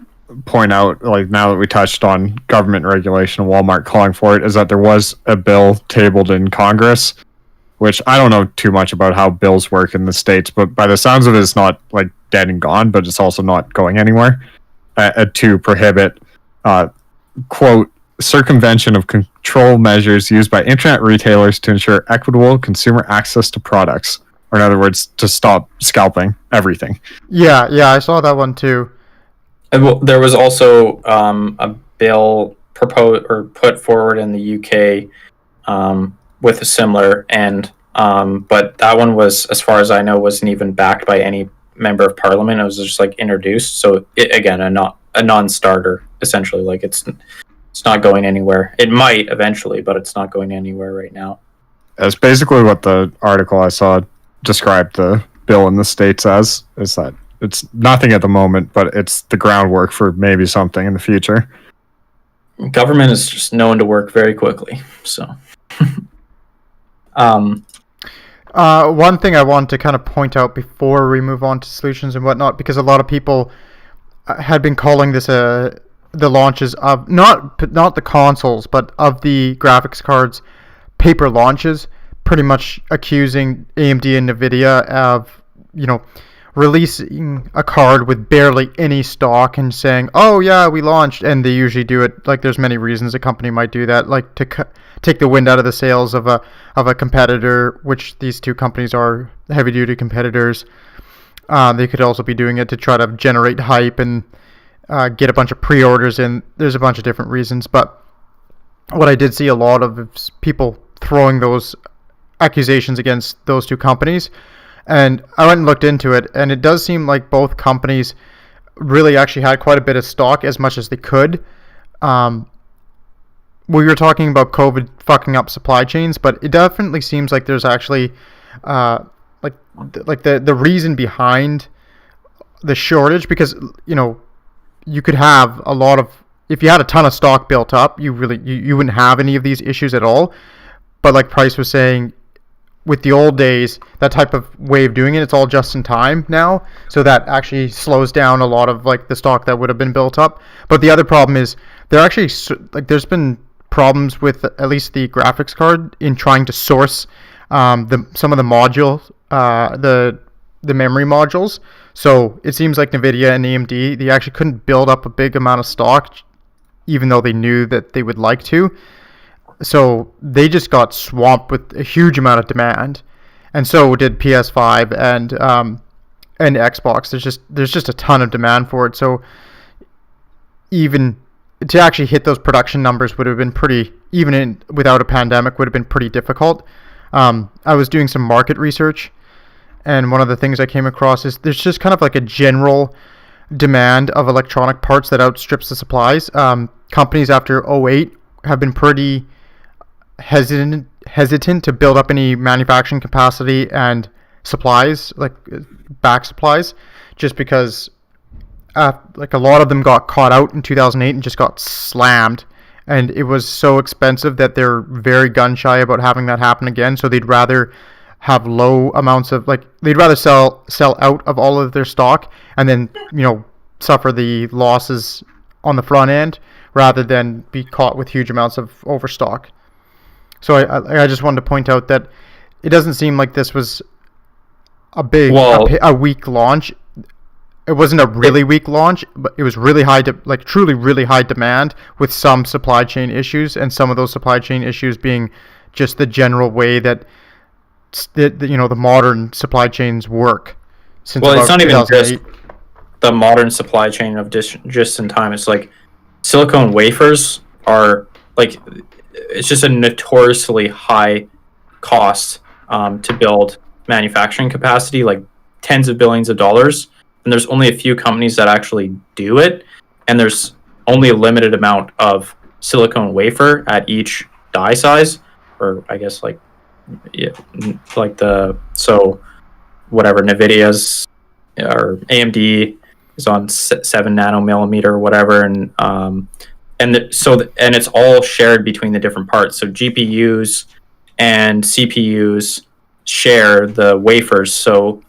point out, like, now that we touched on government regulation and Walmart calling for it, is that there was a bill tabled in Congress, which I don't know too much about how bills work in the States, but by the sounds of it, it's not like dead and gone, but it's also not going anywhere, to prohibit, quote, circumvention of control measures used by internet retailers to ensure equitable consumer access to products, or in other words, to stop scalping everything. Yeah, I saw that one too. There was also a bill proposed or put forward in the UK with a similar end, but that one was, as far as I know, wasn't even backed by any member of parliament. It was just like introduced. So again, a non-starter essentially. Like it's not going anywhere. It might eventually, but it's not going anywhere right now. That's basically what the article I saw described the bill in the States as, is that it's nothing at the moment, but it's the groundwork for maybe something in the future. Government is just known to work very quickly, so. One thing I want to kind of point out before we move on to solutions and whatnot, because a lot of people had been calling this the launches of not the consoles, but of the graphics cards paper launches, pretty much accusing AMD and Nvidia of releasing a card with barely any stock and saying, "Oh yeah, we launched," and they usually do it like there's many reasons a company might do that, like to take the wind out of the sails of a competitor, which these two companies are heavy duty competitors. They could also be doing it to try to generate hype and get a bunch of pre-orders in. There's a bunch of different reasons, but what I did see a lot of is people throwing those accusations against those two companies. And I went and looked into it, and it does seem like both companies really actually had quite a bit of stock, as much as they could. We were talking about COVID fucking up supply chains, but it definitely seems like there's actually like the reason behind the shortage, because you could have a lot of, if you had a ton of stock built up, you wouldn't have any of these issues at all. But like Price was saying, with the old days, that type of way of doing it, it's all just in time now, so that actually slows down a lot of like the stock that would have been built up. But the other problem is there's been problems with at least the graphics card in trying to source some of the modules, the memory modules. So it seems like Nvidia and AMD, they actually couldn't build up a big amount of stock, even though they knew that they would like to. So they just got swamped with a huge amount of demand, and so did PS5 and Xbox. There's just a ton of demand for it. So even to actually hit those production numbers would have been pretty, without a pandemic, would have been pretty difficult. I was doing some market research, and one of the things I came across is there's just kind of like a general demand of electronic parts that outstrips the supplies. Companies after 2008 have been pretty hesitant to build up any manufacturing capacity and supplies, like back supplies, just because like a lot of them got caught out in 2008 and just got slammed, and it was so expensive that they're very gun shy about having that happen again. So they'd rather have low amounts of, like, they'd rather sell out of all of their stock and then suffer the losses on the front end rather than be caught with huge amounts of overstock. So I just wanted to point out that it doesn't seem like this was a weak launch. It wasn't a really weak launch, but it was really high, truly really high demand, with some supply chain issues, and some of those supply chain issues being just the general way that the modern supply chains work. It's not even just the modern supply chain of just in time. It's like silicone wafers are like, it's just a notoriously high cost to build manufacturing capacity, like tens of billions of dollars. And there's only a few companies that actually do it. And there's only a limited amount of silicone wafer at each die size, or I guess so whatever Nvidia's or AMD is on 7 nanomillimeter or whatever. And it's all shared between the different parts. So GPUs and CPUs share the wafers. So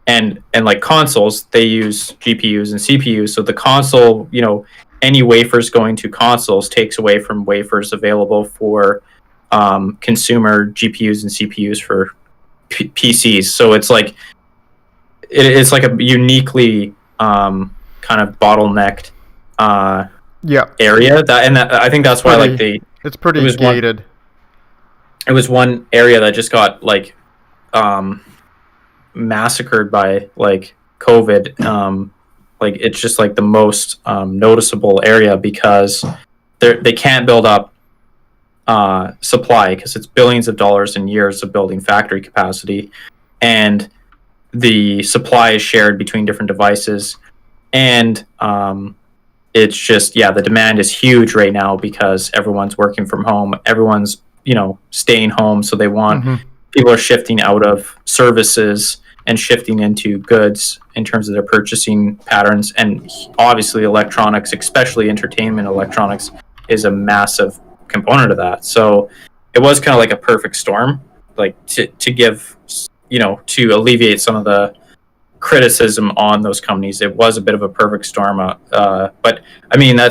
and like consoles, they use GPUs and CPUs. So the console, any wafers going to consoles takes away from wafers available for consumer GPUs and CPUs for PCs. So it's like it's like a uniquely kind of bottlenecked area that I think that's why it's pretty gated. It was one area that just got like massacred by like COVID. Like it's just like the most noticeable area, because they can't build up supply, because it's billions of dollars and years of building factory capacity, and the supply is shared between different devices, and it's just the demand is huge right now because everyone's working from home, everyone's staying home, so they want people are shifting out of services and shifting into goods in terms of their purchasing patterns. And obviously electronics, especially entertainment electronics, is a massive component of that. So it was kind of like a perfect storm, like to give, to alleviate some of the criticism on those companies. It was a bit of a perfect storm. But I mean, I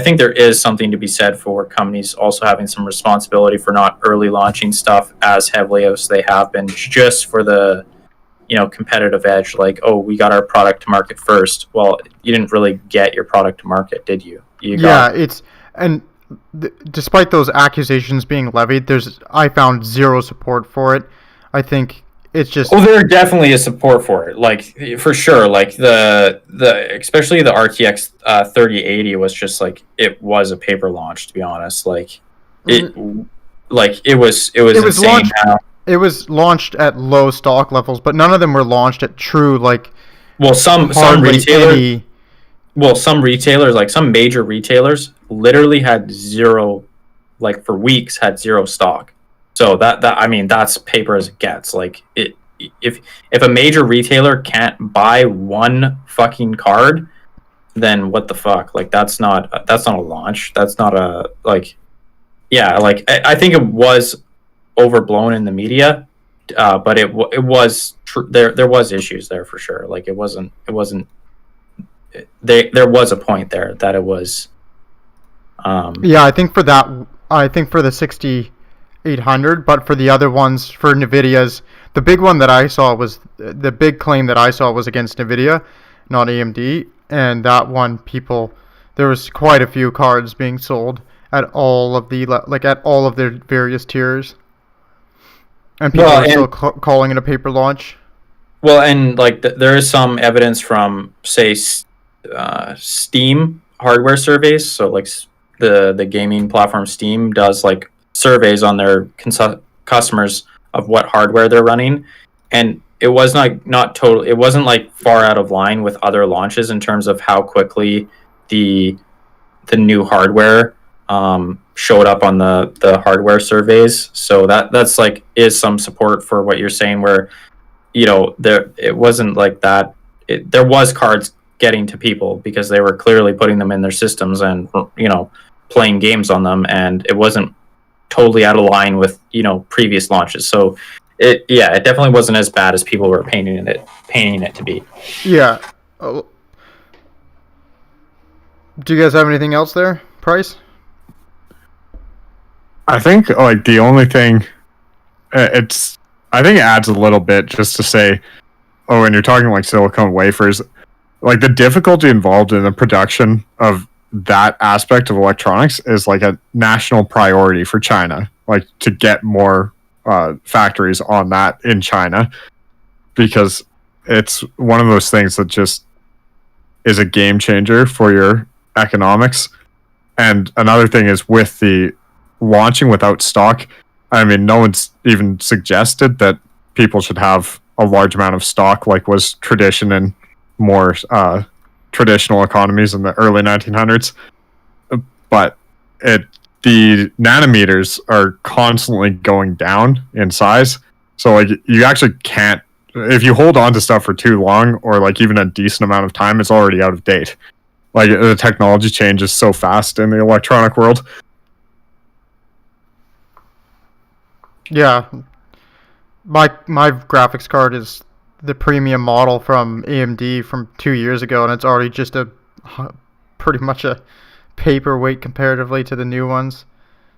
think there is something to be said for companies also having some responsibility for not early launching stuff as heavily as they have been, just for the competitive edge, like, oh, we got our product to market first. Well, you didn't really get your product to market, did you? Despite those accusations being levied, I found zero support for it. I think it's just... Oh, there definitely is support for it, like, for sure. Like the especially the RTX 3080 was just like, it was a paper launch, to be honest. Like it was insane. Launched, it was launched at low stock levels, but none of them were launched at true, like, some retailers. Well, some retailers, like some major retailers, literally had zero, like for weeks, had zero stock. So that's paper as it gets. Like if a major retailer can't buy one fucking card, then what the fuck? Like that's not a launch. That's not a I think it was overblown in the media, but it was there was issues there for sure. Like it wasn't. There was a point there that it was. I think for the 6800, but for the other ones, for Nvidia's, the big claim that I saw was against Nvidia, not AMD, and that one, there was quite a few cards being sold at all of their various tiers, and people are still calling it a paper launch. Well, and like there is some evidence from, say, Steam hardware surveys. So like the gaming platform Steam does like surveys on their customers of what hardware they're running, and it was not total. It wasn't like far out of line with other launches in terms of how quickly the new hardware showed up on the hardware surveys. So that's like is some support for what you're saying, where it wasn't like that. There was cards getting to people because they were clearly putting them in their systems and playing games on them, and it wasn't totally out of line with previous launches. So it definitely wasn't as bad as people were painting it to be. Yeah. Do you guys have anything else there, Price? I think like the only thing I think it adds a little bit just to say, when you're talking like silicone wafers, like the difficulty involved in the production of that aspect of electronics is like a national priority for China, like to get more factories on that in China, because it's one of those things that just is a game changer for your economics. And another thing is with the launching without stock, I mean, no one's even suggested that people should have a large amount of stock like was tradition in more traditional economies in the early 1900s. But the nanometers are constantly going down in size. So like you actually can't, if you hold on to stuff for too long or like even a decent amount of time, it's already out of date. Like the technology changes so fast in the electronic world. Yeah. My graphics card is the premium model from AMD from 2 years ago, and it's already just pretty much a paperweight comparatively to the new ones.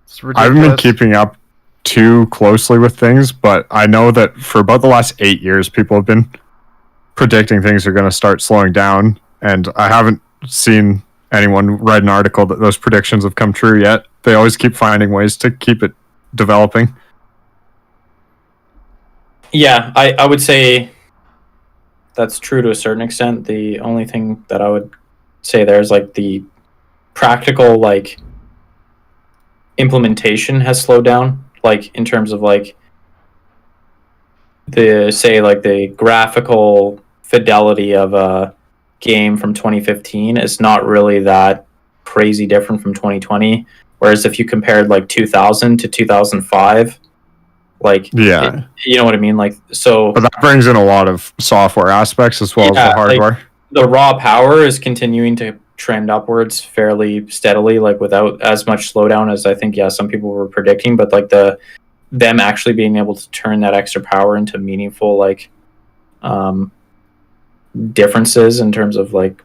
It's ridiculous. I haven't been keeping up too closely with things, but I know that for about the last 8 years, people have been predicting things are going to start slowing down, and I haven't seen anyone write an article that those predictions have come true yet. They always keep finding ways to keep it developing. Yeah, I would say that's true to a certain extent. The only thing that I would say there is like the practical like implementation has slowed down, like in terms of like the graphical fidelity of a game from 2015 is not really that crazy different from 2020. Whereas if you compared like 2000 to 2005, like, yeah, you know what I mean? Like, so. But that brings in a lot of software aspects as well as the hardware. Like, the raw power is continuing to trend upwards fairly steadily, like without as much slowdown as I think, some people were predicting. But like them actually being able to turn that extra power into meaningful, like, differences in terms of like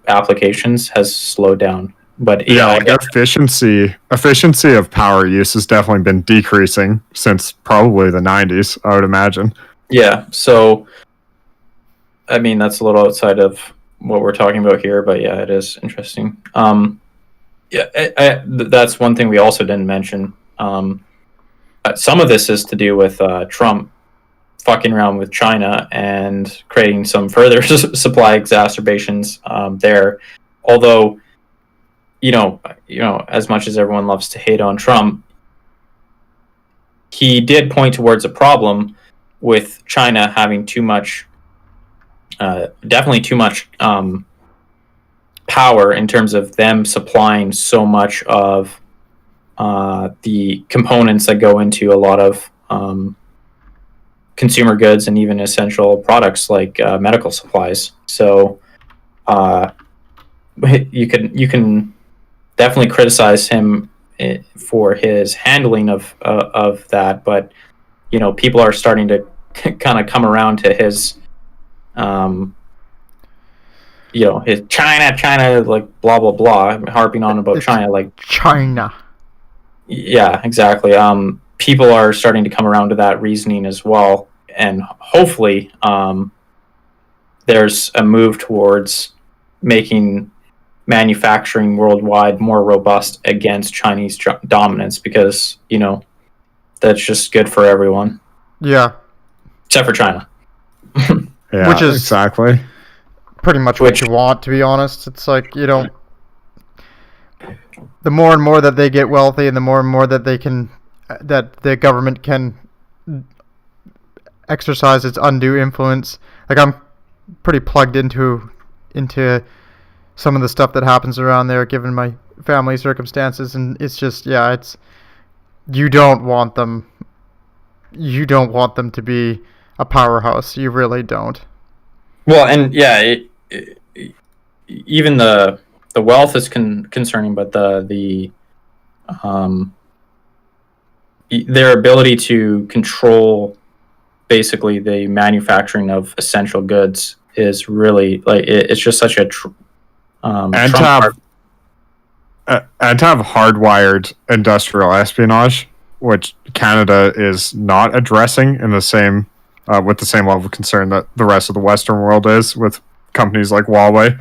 applications has slowed down. But like efficiency of power use has definitely been decreasing since probably the 90s, I would imagine. Yeah, so I mean that's a little outside of what we're talking about here, but yeah, it is interesting. Yeah, that's one thing we also didn't mention. Some of this is to do with Trump fucking around with China and creating some further supply exacerbations there. Although, as much as everyone loves to hate on Trump, he did point towards a problem with China having too much, definitely too much power in terms of them supplying so much of the components that go into a lot of consumer goods and even essential products like medical supplies. So you can definitely criticize him for his handling of that, but people are starting to kind of come around to his his China, like blah blah blah, harping on about China, like China. Yeah, exactly. People are starting to come around to that reasoning as well, and hopefully, there's a move towards making manufacturing worldwide more robust against Chinese dominance, because that's just good for everyone. Yeah, except for China. Yeah, which is exactly pretty much what you want, to be honest. It's like the more and more that they get wealthy, and the more that that the government can exercise its undue influence. Like, I'm pretty plugged into some of the stuff that happens around there, given my family circumstances, and it's just, it's, you don't want them to be a powerhouse. You really don't. Well, and even the wealth is concerning, but their ability to control basically the manufacturing of essential goods is really, like, it's just such a and to have hardwired industrial espionage, which Canada is not addressing in the same with the same level of concern that the rest of the Western world is, with companies like Huawei.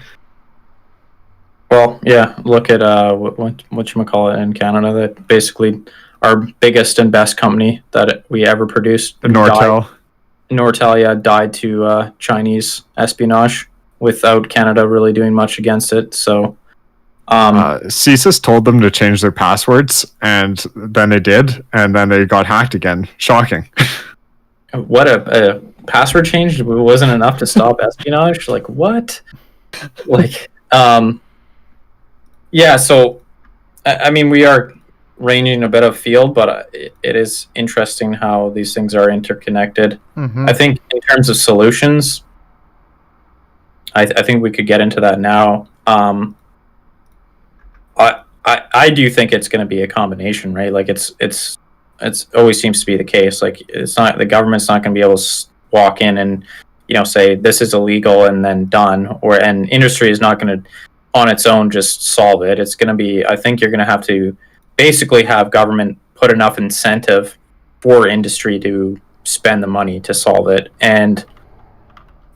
Well, yeah, look at whatchamacallit in Canada, that basically our biggest and best company that we ever produced, Nortel, died to Chinese espionage without Canada really doing much against it. So CSIS told them to change their passwords, and then they did, and then they got hacked again. Shocking. What a password change wasn't enough to stop espionage? Like, what? Like, yeah, so I mean, we are ranging a bit of field, but it is interesting how these things are interconnected. Mm-hmm. I think in terms of solutions, I think we could get into that now. I do think it's going to be a combination, right? Like, it's always seems to be the case. Like, it's not, the government's not going to be able to walk in and say this is illegal and then done, and industry is not going to on its own just solve it. It's going to be, I think you're going to have to basically have government put enough incentive for industry to spend the money to solve it. And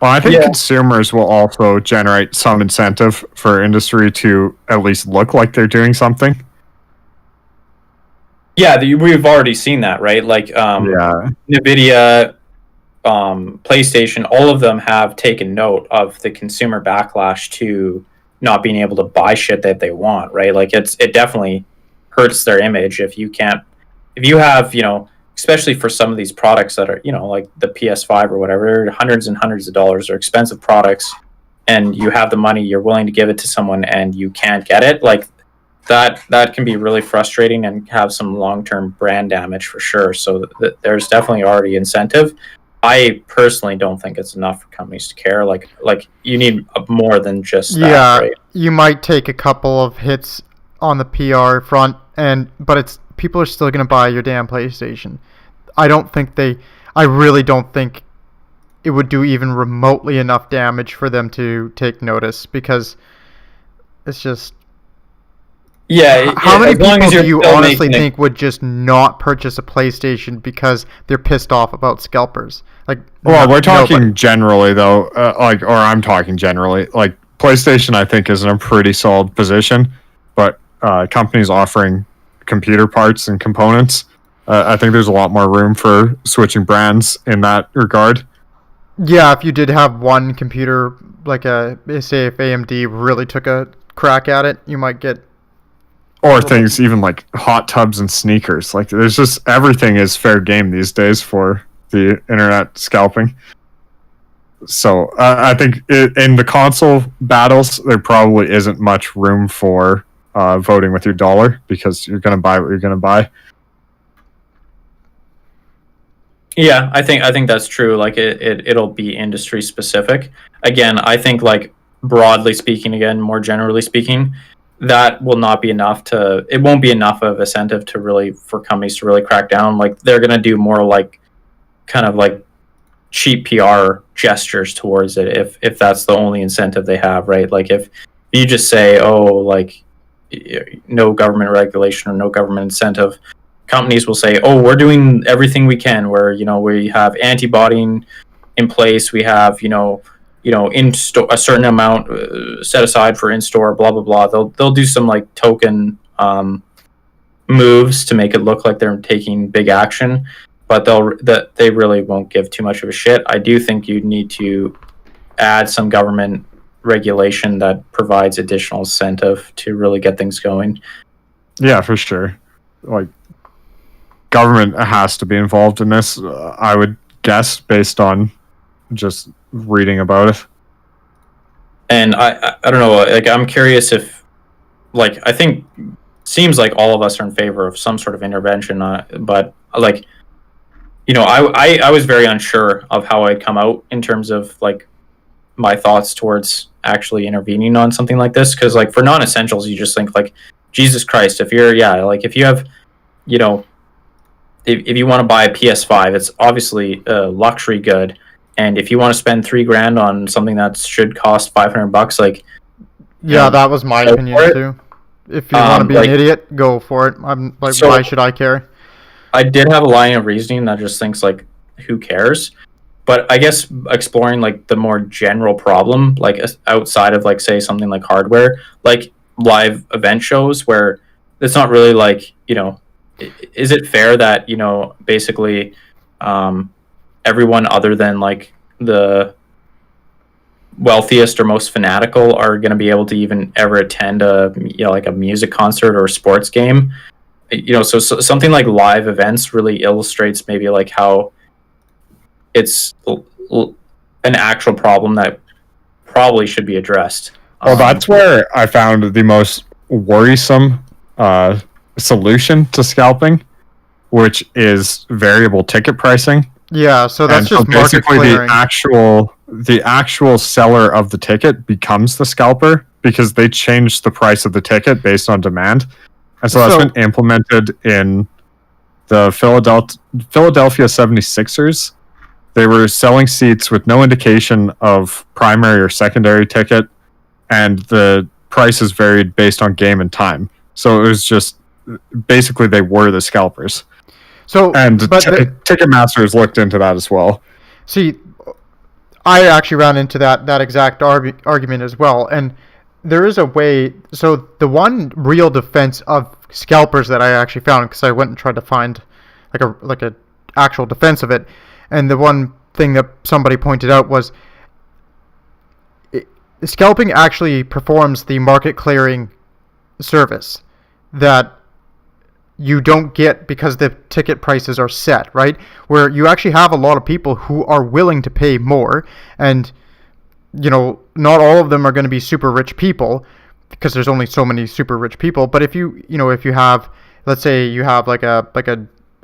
well, I think consumers will also generate some incentive for industry to at least look like they're doing something. Yeah, we've already seen that, right? Like, NVIDIA, PlayStation, all of them have taken note of the consumer backlash to not being able to buy shit that they want, right? Like, it definitely hurts their image if you have, especially for some of these products that are, like the PS5 or whatever, hundreds and hundreds of dollars, are expensive products, and you have the money, you're willing to give it to someone, and you can't get it. Like, that can be really frustrating and have some long-term brand damage for sure. So there's definitely already incentive. I personally don't think it's enough for companies to care. Like you need more than just that. Yeah, right? You might take a couple of hits on the PR front, but people are still gonna buy your damn PlayStation. I really don't think it would do even remotely enough damage for them to take notice, because it's just. Yeah. How many people do you honestly think would just not purchase a PlayStation because they're pissed off about scalpers? Like, Well, we're nobody. talking generally, though. Or I'm talking generally. Like, PlayStation, I think, is in a pretty solid position, but companies offering computer parts and components, I think there's a lot more room for switching brands in that regard. Yeah, if you did have one computer, like say if AMD really took a crack at it, you might get. Or things even like hot tubs and sneakers. Like, there's just everything is fair game these days for the internet scalping. So I think in the console battles, there probably isn't much room for voting with your dollar, because you're going to buy what you're going to buy. Yeah, I think that's true. Like it'll be industry specific. Again, I think like broadly speaking, again, more generally speaking, that will not be enough to. It won't be enough of incentive to really for companies to really crack down. Like they're gonna do more like kind of like cheap PR gestures towards it if that's the only incentive they have, right? Like if you just say, oh, like no government regulation or no government incentive, companies will say, oh, we're doing everything we can, where we have antibodying in place, we have in store a certain amount set aside for in store, blah blah blah. They'll do some like token moves to make it look like they're taking big action, but they really won't give too much of a shit. I do think you need to add some government regulation that provides additional incentive to really get things going. Yeah, for sure. Like, government has to be involved in this, I would guess, based on just reading about it. And I don't know, like I'm curious if, like, I think seems like all of us are in favor of some sort of intervention, but like, I was very unsure of how I'd come out in terms of like my thoughts towards actually intervening on something like this, because like for non-essentials, you just think like, Jesus Christ, if you have, if you want to buy a PS5, it's obviously a luxury good, and if you want to spend $3,000 on something that should cost $500, like, Yeah, that was my opinion too. If you want to be an idiot, go for it. I'm like, why should I care? I did have a line of reasoning that just thinks like, who cares? But I guess exploring like the more general problem, like outside of like say something like hardware, like live event shows, where it's not really like, is it fair that basically everyone other than like the wealthiest or most fanatical are going to be able to even ever attend like a music concert or a sports game? So something like live events really illustrates maybe like how it's an actual problem that probably should be addressed. Well, that's where I found the most worrisome solution to scalping, which is variable ticket pricing. Yeah, so that's just market basically clearing. the actual seller of the ticket becomes the scalper, because they change the price of the ticket based on demand. And so that's been implemented in the Philadelphia 76ers. They were selling seats with no indication of primary or secondary ticket, and the prices varied based on game and time. So it was just basically they were the scalpers. And Ticketmaster has looked into that as well. See, I actually ran into that exact argument as well, and there is a way. So the one real defense of scalpers that I actually found, because I went and tried to find like a actual defense of it, and the one thing that somebody pointed out was scalping actually performs the market clearing service that you don't get because the ticket prices are set, right? Where you actually have a lot of people who are willing to pay more, and not all of them are going to be super rich people, because there's only so many super rich people. But if you have, let's say you have like a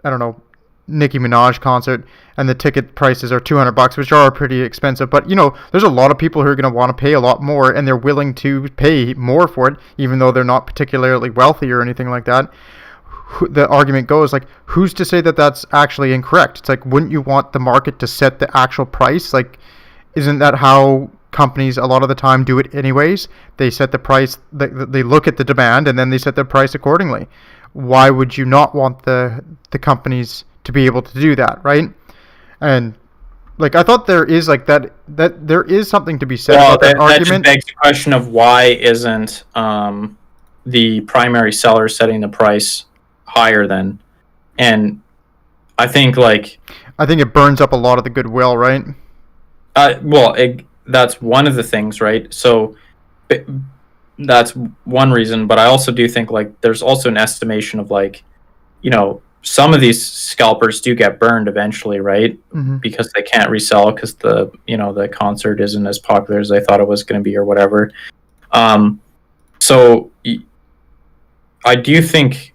I don't know, Nicki Minaj concert, and the ticket prices are $200, which are pretty expensive, but there's a lot of people who are going to want to pay a lot more, and they're willing to pay more for it, even though they're not particularly wealthy or anything like that. The argument goes like, who's to say that that's actually incorrect? It's like, wouldn't you want the market to set the actual price? Like, isn't that how companies a lot of the time do it anyways? They set the price, they look at the demand, and then they set the price accordingly. Why would you not want the companies to be able to do that, right? And Like, I thought there is like that there is something to be said Well, about that that just argument. begs the question of why isn't the primary seller setting the price higher than? And I think I think it burns up a lot of the goodwill, right? that's one of the things, right? So that's one reason, but I also do think like there's also an estimation of like, some of these scalpers do get burned eventually, right? Mm-hmm. Because they can't resell because the concert isn't as popular as they thought it was going to be or whatever. So I do think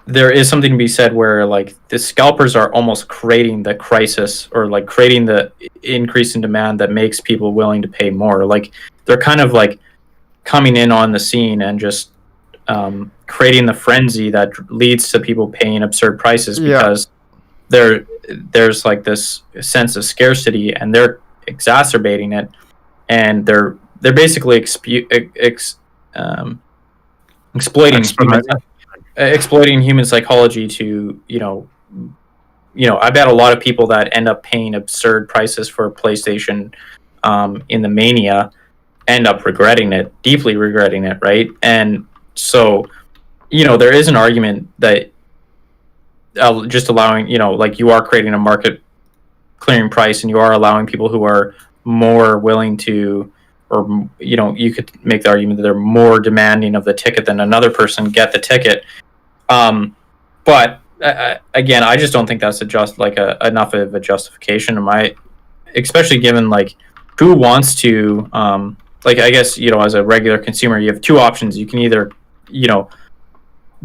there is something to be said where like the scalpers are almost creating the crisis or like creating the increase in demand that makes people willing to pay more. Like they're kind of like coming in on the scene and just creating the frenzy that leads to people paying absurd prices because there's like this sense of scarcity and they're exacerbating it, and they're basically exploiting human psychology to I bet a lot of people that end up paying absurd prices for PlayStation in the mania end up deeply regretting it, right? And so there is an argument that just allowing like you are creating a market clearing price and you are allowing people who are more willing to, or you could make the argument that they're more demanding of the ticket than another person get the ticket. But again, I just don't think that's enough of a justification especially given like who wants to I guess as a regular consumer you have two options. You can either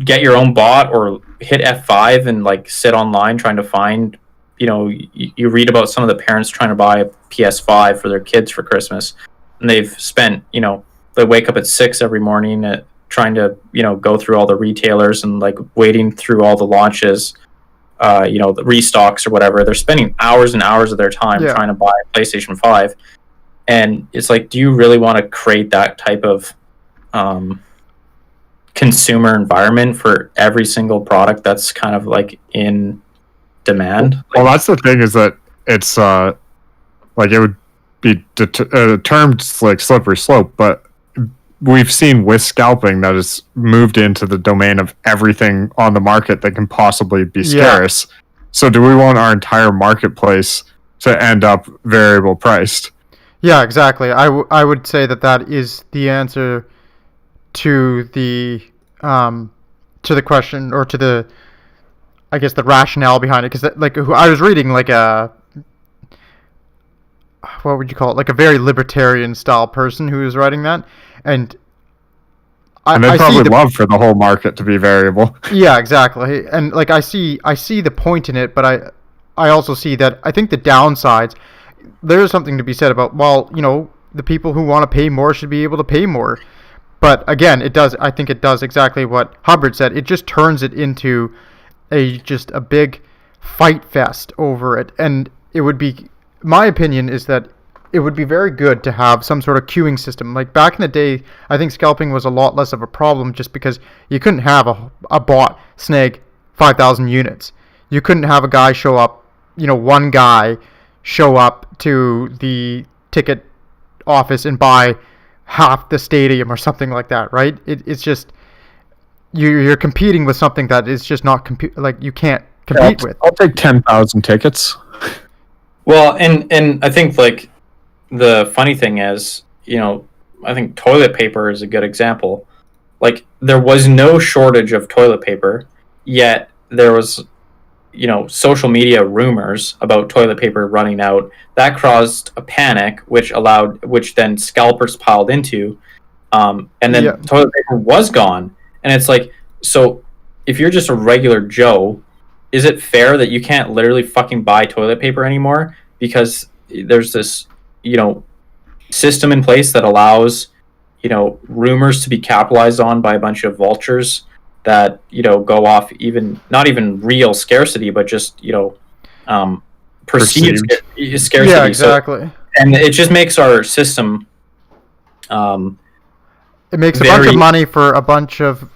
get your own bot or hit F5 and like sit online trying to find you read about some of the parents trying to buy a PS5 for their kids for Christmas, and they've spent they wake up at 6 every morning trying to go through all the retailers and like waiting through all the launches, the restocks or whatever. They're spending hours and hours of their time trying to buy a PlayStation 5, and it's like, do you really want to create that type of consumer environment for every single product that's kind of like in demand? Well, that's the thing, is that it's like it would be termed like slippery slope, but we've seen with scalping that it's moved into the domain of everything on the market that can possibly be scarce. So do we want our entire marketplace to end up variable priced? Yeah, exactly. I would say that is the answer to the question, or to the, I guess, the rationale behind it. Because like I was reading like what would you call it, like a very libertarian style person who was writing that, and they probably love for the whole market to be variable. Yeah, exactly. And like I see the point in it, but I also see that I think the downsides, there is something to be said about, well, the people who want to pay more should be able to pay more. But again, I think it does exactly what Hubbard said. It just turns it into just a big fight fest over it. And it would be, my opinion is that it would be very good to have some sort of queuing system. Like back in the day, I think scalping was a lot less of a problem just because you couldn't have a bot snag 5,000 units. You couldn't have a guy show up, one guy show up to the ticket office and buy half the stadium or something like that, right? It's just you're competing with something that is just not you can't compete with. I'll take 10,000 tickets. Well, and I think like the funny thing is, I think toilet paper is a good example. Like there was no shortage of toilet paper, yet there was social media rumors about toilet paper running out. That caused a panic, which then scalpers piled into, and then toilet paper was gone. And it's like, so if you're just a regular Joe, is it fair that you can't literally fucking buy toilet paper anymore because there's this, system in place that allows, rumors to be capitalized on by a bunch of vultures that go off not even real scarcity, but just perceived scarcity. Yeah, exactly. So, and it just makes our system. It makes a bunch of money for a bunch of.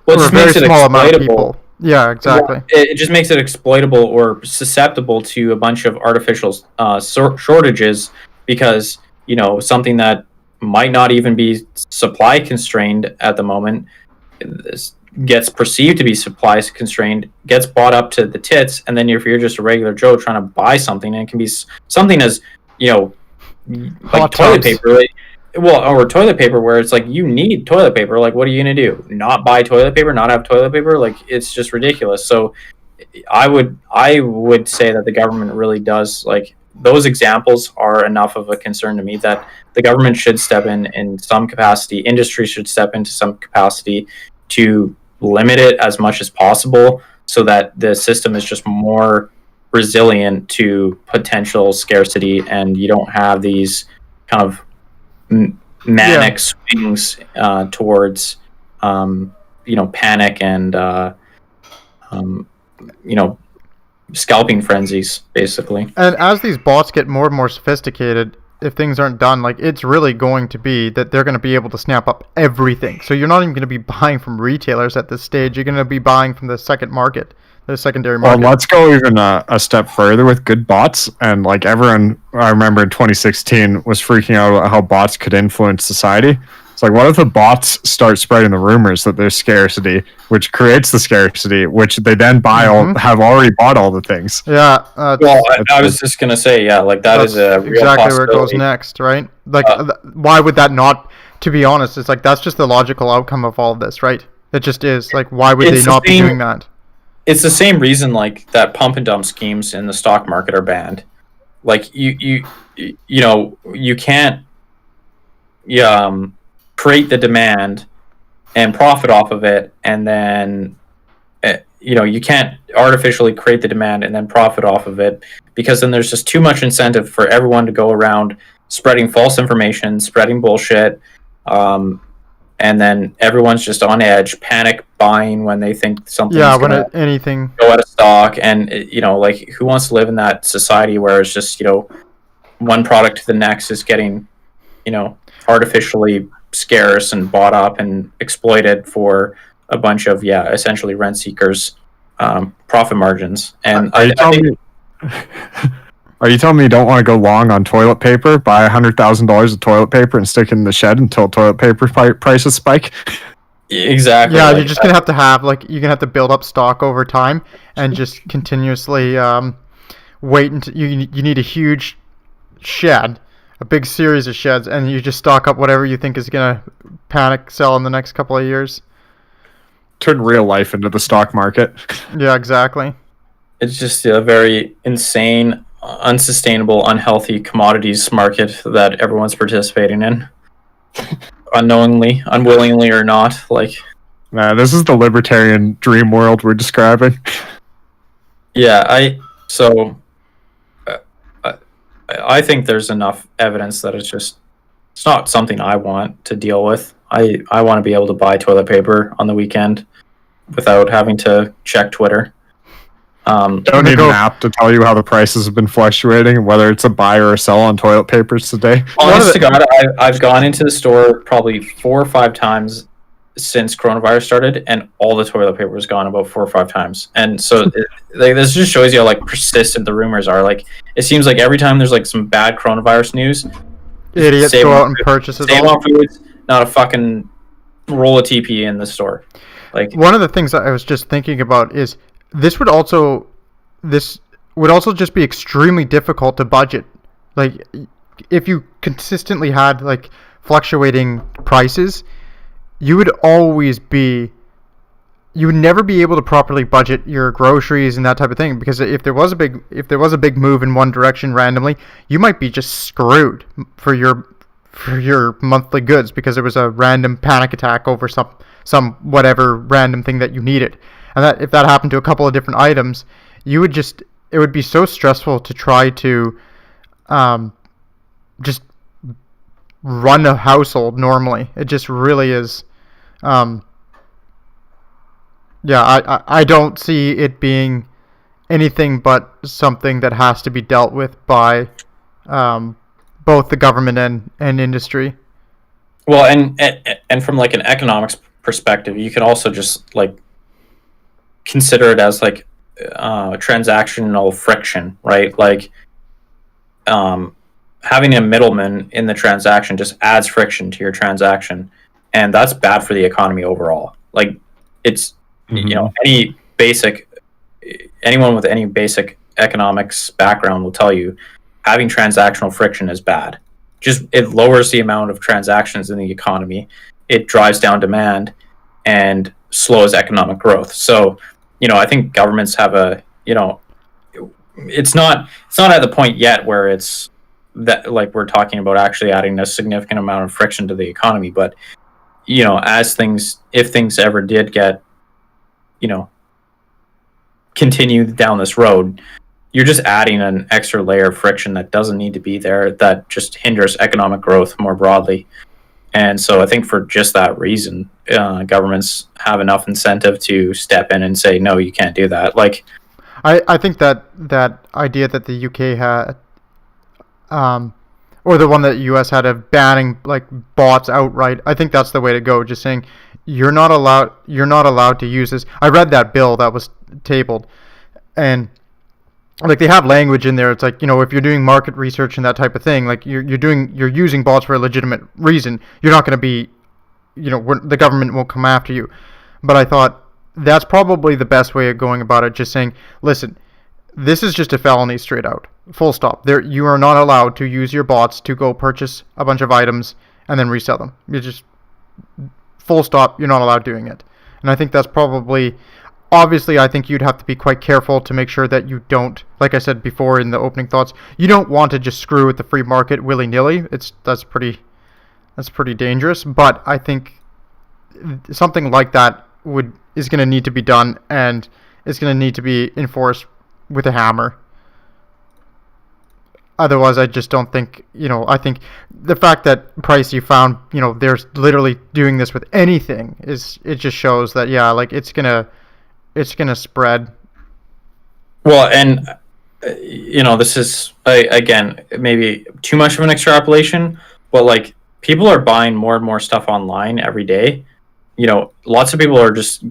Well, it just makes it small amount of exploitable. people. Yeah, exactly. It just makes it exploitable or susceptible to a bunch of artificial shortages because something that might not even be supply constrained at the moment gets perceived to be supply constrained, gets bought up to the tits, and then if you're just a regular Joe trying to buy something, and it can be something as like Hot toilet tubs. paper, or toilet paper, where it's like you need toilet paper. Like, what are you gonna do? Not buy toilet paper? Not have toilet paper? Like, it's just ridiculous. So, I would say that the government really does, like, those examples are enough of a concern to me that the government should step in some capacity. Industry should step into some capacity to limit it as much as possible, so that the system is just more resilient to potential scarcity, and you don't have these kind of manic swings towards panic and scalping frenzies, basically. And as these bots get more and more sophisticated, if things aren't done, like, it's really going to be that they're going to be able to snap up everything. So you're not even going to be buying from retailers at this stage. You're going to be buying from the secondary market. Well, let's go even a step further with good bots. And like everyone, I remember in 2016 was freaking out about how bots could influence society. It's like, what if the bots start spreading the rumors that there's scarcity, which creates the scarcity, which they then have already bought all the things. Yeah. Well, I was just gonna say, yeah, like that is a real exactly where it goes possibility. next, right? Like, why would that not? To be honest, it's like that's just the logical outcome of all of this, right? It just is. Like, why would they not be doing that? It's the same reason, like, that pump and dump schemes in the stock market are banned. Like, you can't create the demand and profit off of it, and then you can't artificially create the demand and then profit off of it, because then there's just too much incentive for everyone to go around spreading false information, spreading bullshit, and then everyone's just on edge, panic buying when they think something's anything go out of stock. And like, who wants to live in that society where it's just one product to the next is getting artificially scarce and bought up and exploited for a bunch of essentially rent seekers, profit margins. And are you telling me you don't want to go long on toilet paper, buy $100,000 of toilet paper and stick it in the shed until toilet paper prices spike? Exactly. Yeah, you're just gonna have to have, like, you're gonna have to build up stock over time and just continuously wait until you need a huge shed, a big series of sheds, and you just stock up whatever you think is gonna panic sell in the next couple of years. Turn real life into the stock market. Yeah, exactly. It's just a very insane, unsustainable, unhealthy commodities market that everyone's participating in. Unknowingly, unwillingly, or not. Like, this is the libertarian dream world we're describing. Yeah, I think there's enough evidence that it's not something I want to deal with. I want to be able to buy toilet paper on the weekend without having to check Twitter. Don't need an app to tell you how the prices have been fluctuating, whether it's a buy or a sell on toilet papers today. Honest to God, I've gone into the store probably 4 or 5 times since coronavirus started, and all the toilet paper has gone about 4 or 5 times. And so this just shows you how, like, persistent the rumors are. Like, it seems like every time there's, like, some bad coronavirus news, idiots go out and purchase it. Save on foods, not a fucking roll of TP in the store. Like, one of the things that I was just thinking about is this would also just be extremely difficult to budget. Like, if you consistently had, like, fluctuating prices, you would never be able to properly budget your groceries and that type of thing, because if there was a big move in one direction randomly, you might be just screwed for your monthly goods because there was a random panic attack over some whatever random thing that you needed. And that if that happened to a couple of different items, it would be so stressful to try to just run a household normally. It just really is. I don't see it being anything but something that has to be dealt with by both the government and industry. Well, and from, like, an economics perspective, you can also just, like, consider it as like transactional friction, right? Like having a middleman in the transaction just adds friction to your transaction, and that's bad for the economy overall. Like it's anyone with any basic economics background will tell you having transactional friction is bad. Just it lowers the amount of transactions in the economy, it drives down demand, and slows economic growth. So I think governments have it's not at the point yet where it's that like we're talking about actually adding a significant amount of friction to the economy, but if things ever did get continue down this road, you're just adding an extra layer of friction that doesn't need to be there, that just hinders economic growth more broadly. And so I think for just that reason, governments have enough incentive to step in and say, no, you can't do that. Like, I think that idea that the UK had, or the one that US had of banning like bots outright, I think that's the way to go. Just saying you're not allowed to use this. I read that bill that was tabled, and like they have language in there. It's like, if you're doing market research and that type of thing, like you're using bots for a legitimate reason, you're not going to be, the government won't come after you. But I thought that's probably the best way of going about it. Just saying, listen, this is just a felony straight out, full stop. You are not allowed to use your bots to go purchase a bunch of items and then resell them. You just full stop. You're not allowed doing it. And I think that's probably, obviously, I think you'd have to be quite careful to make sure that you don't, like I said before in the opening thoughts, you don't want to just screw with the free market willy-nilly. That's pretty dangerous. But I think something like that is going to need to be done, and it's going to need to be enforced with a hammer. Otherwise, I just don't think, I think the fact that Price, you found, they're literally doing this with anything, it just shows that, yeah, like it's gonna spread. Well, and this is again maybe too much of an extrapolation, but like people are buying more and more stuff online every day. Lots of people are just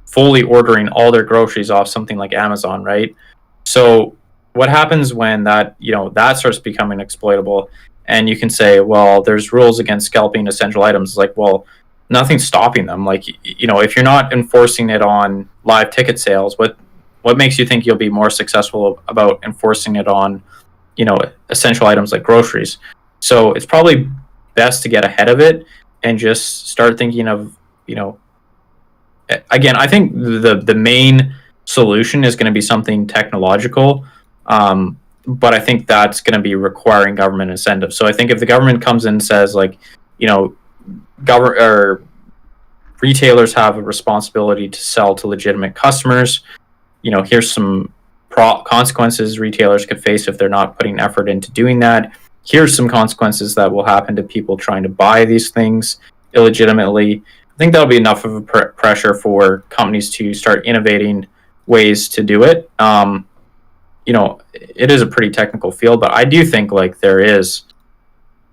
fully ordering all their groceries off something like Amazon, right? So what happens when that starts becoming exploitable? And you can say, well, there's rules against scalping essential items. It's like, well, nothing's stopping them. Like, if you're not enforcing it on live ticket sales, what makes you think you'll be more successful about enforcing it on, essential items like groceries? So it's probably best to get ahead of it and just start thinking of, again, I think the main solution is going to be something technological. But I think that's going to be requiring government incentives. So I think if the government comes in and says, like, retailers have a responsibility to sell to legitimate customers, here's some consequences retailers could face if they're not putting effort into doing that. Here's some consequences that will happen to people trying to buy these things illegitimately. I think that'll be enough of a pressure for companies to start innovating ways to do it. It is a pretty technical field, but I do think like there is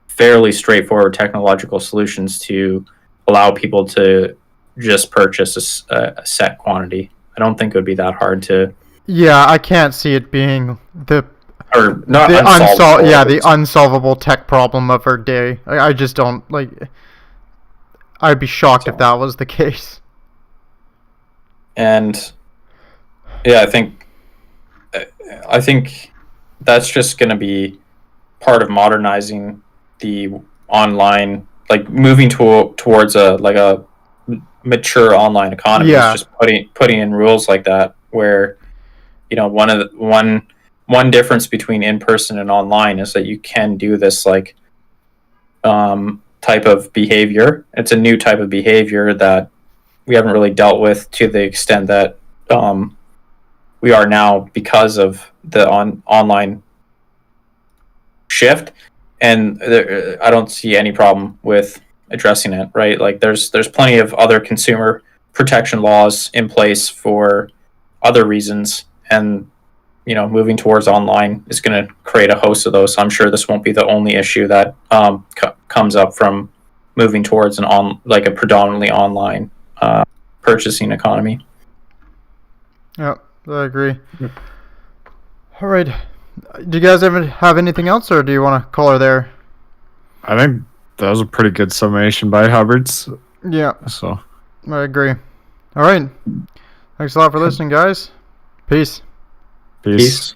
fairly straightforward technological solutions to allow people to just purchase a set quantity. I don't think it would be that hard to. Yeah, I can't see it being the unsolvable tech problem of our day. I just don't like. I'd be shocked if that was the case. And yeah, I think that's just going to be part of modernizing the online, like moving towards a mature online economy. Yeah. It's just putting in rules like that, where one difference between in person and online is that you can do this like type of behavior. It's a new type of behavior that we haven't really dealt with to the extent that we are now because of the online shift, and I don't see any problem with addressing it. Right, like there's plenty of other consumer protection laws in place for other reasons, and moving towards online is going to create a host of those. So I'm sure this won't be the only issue that comes up from moving towards a predominantly online purchasing economy. Yeah, I agree. All right. Do you guys ever have anything else, or do you want to call her there? I think that was a pretty good summation by Hubbard's. Yeah, So, I agree. All right. Thanks a lot for listening, guys. Peace. peace.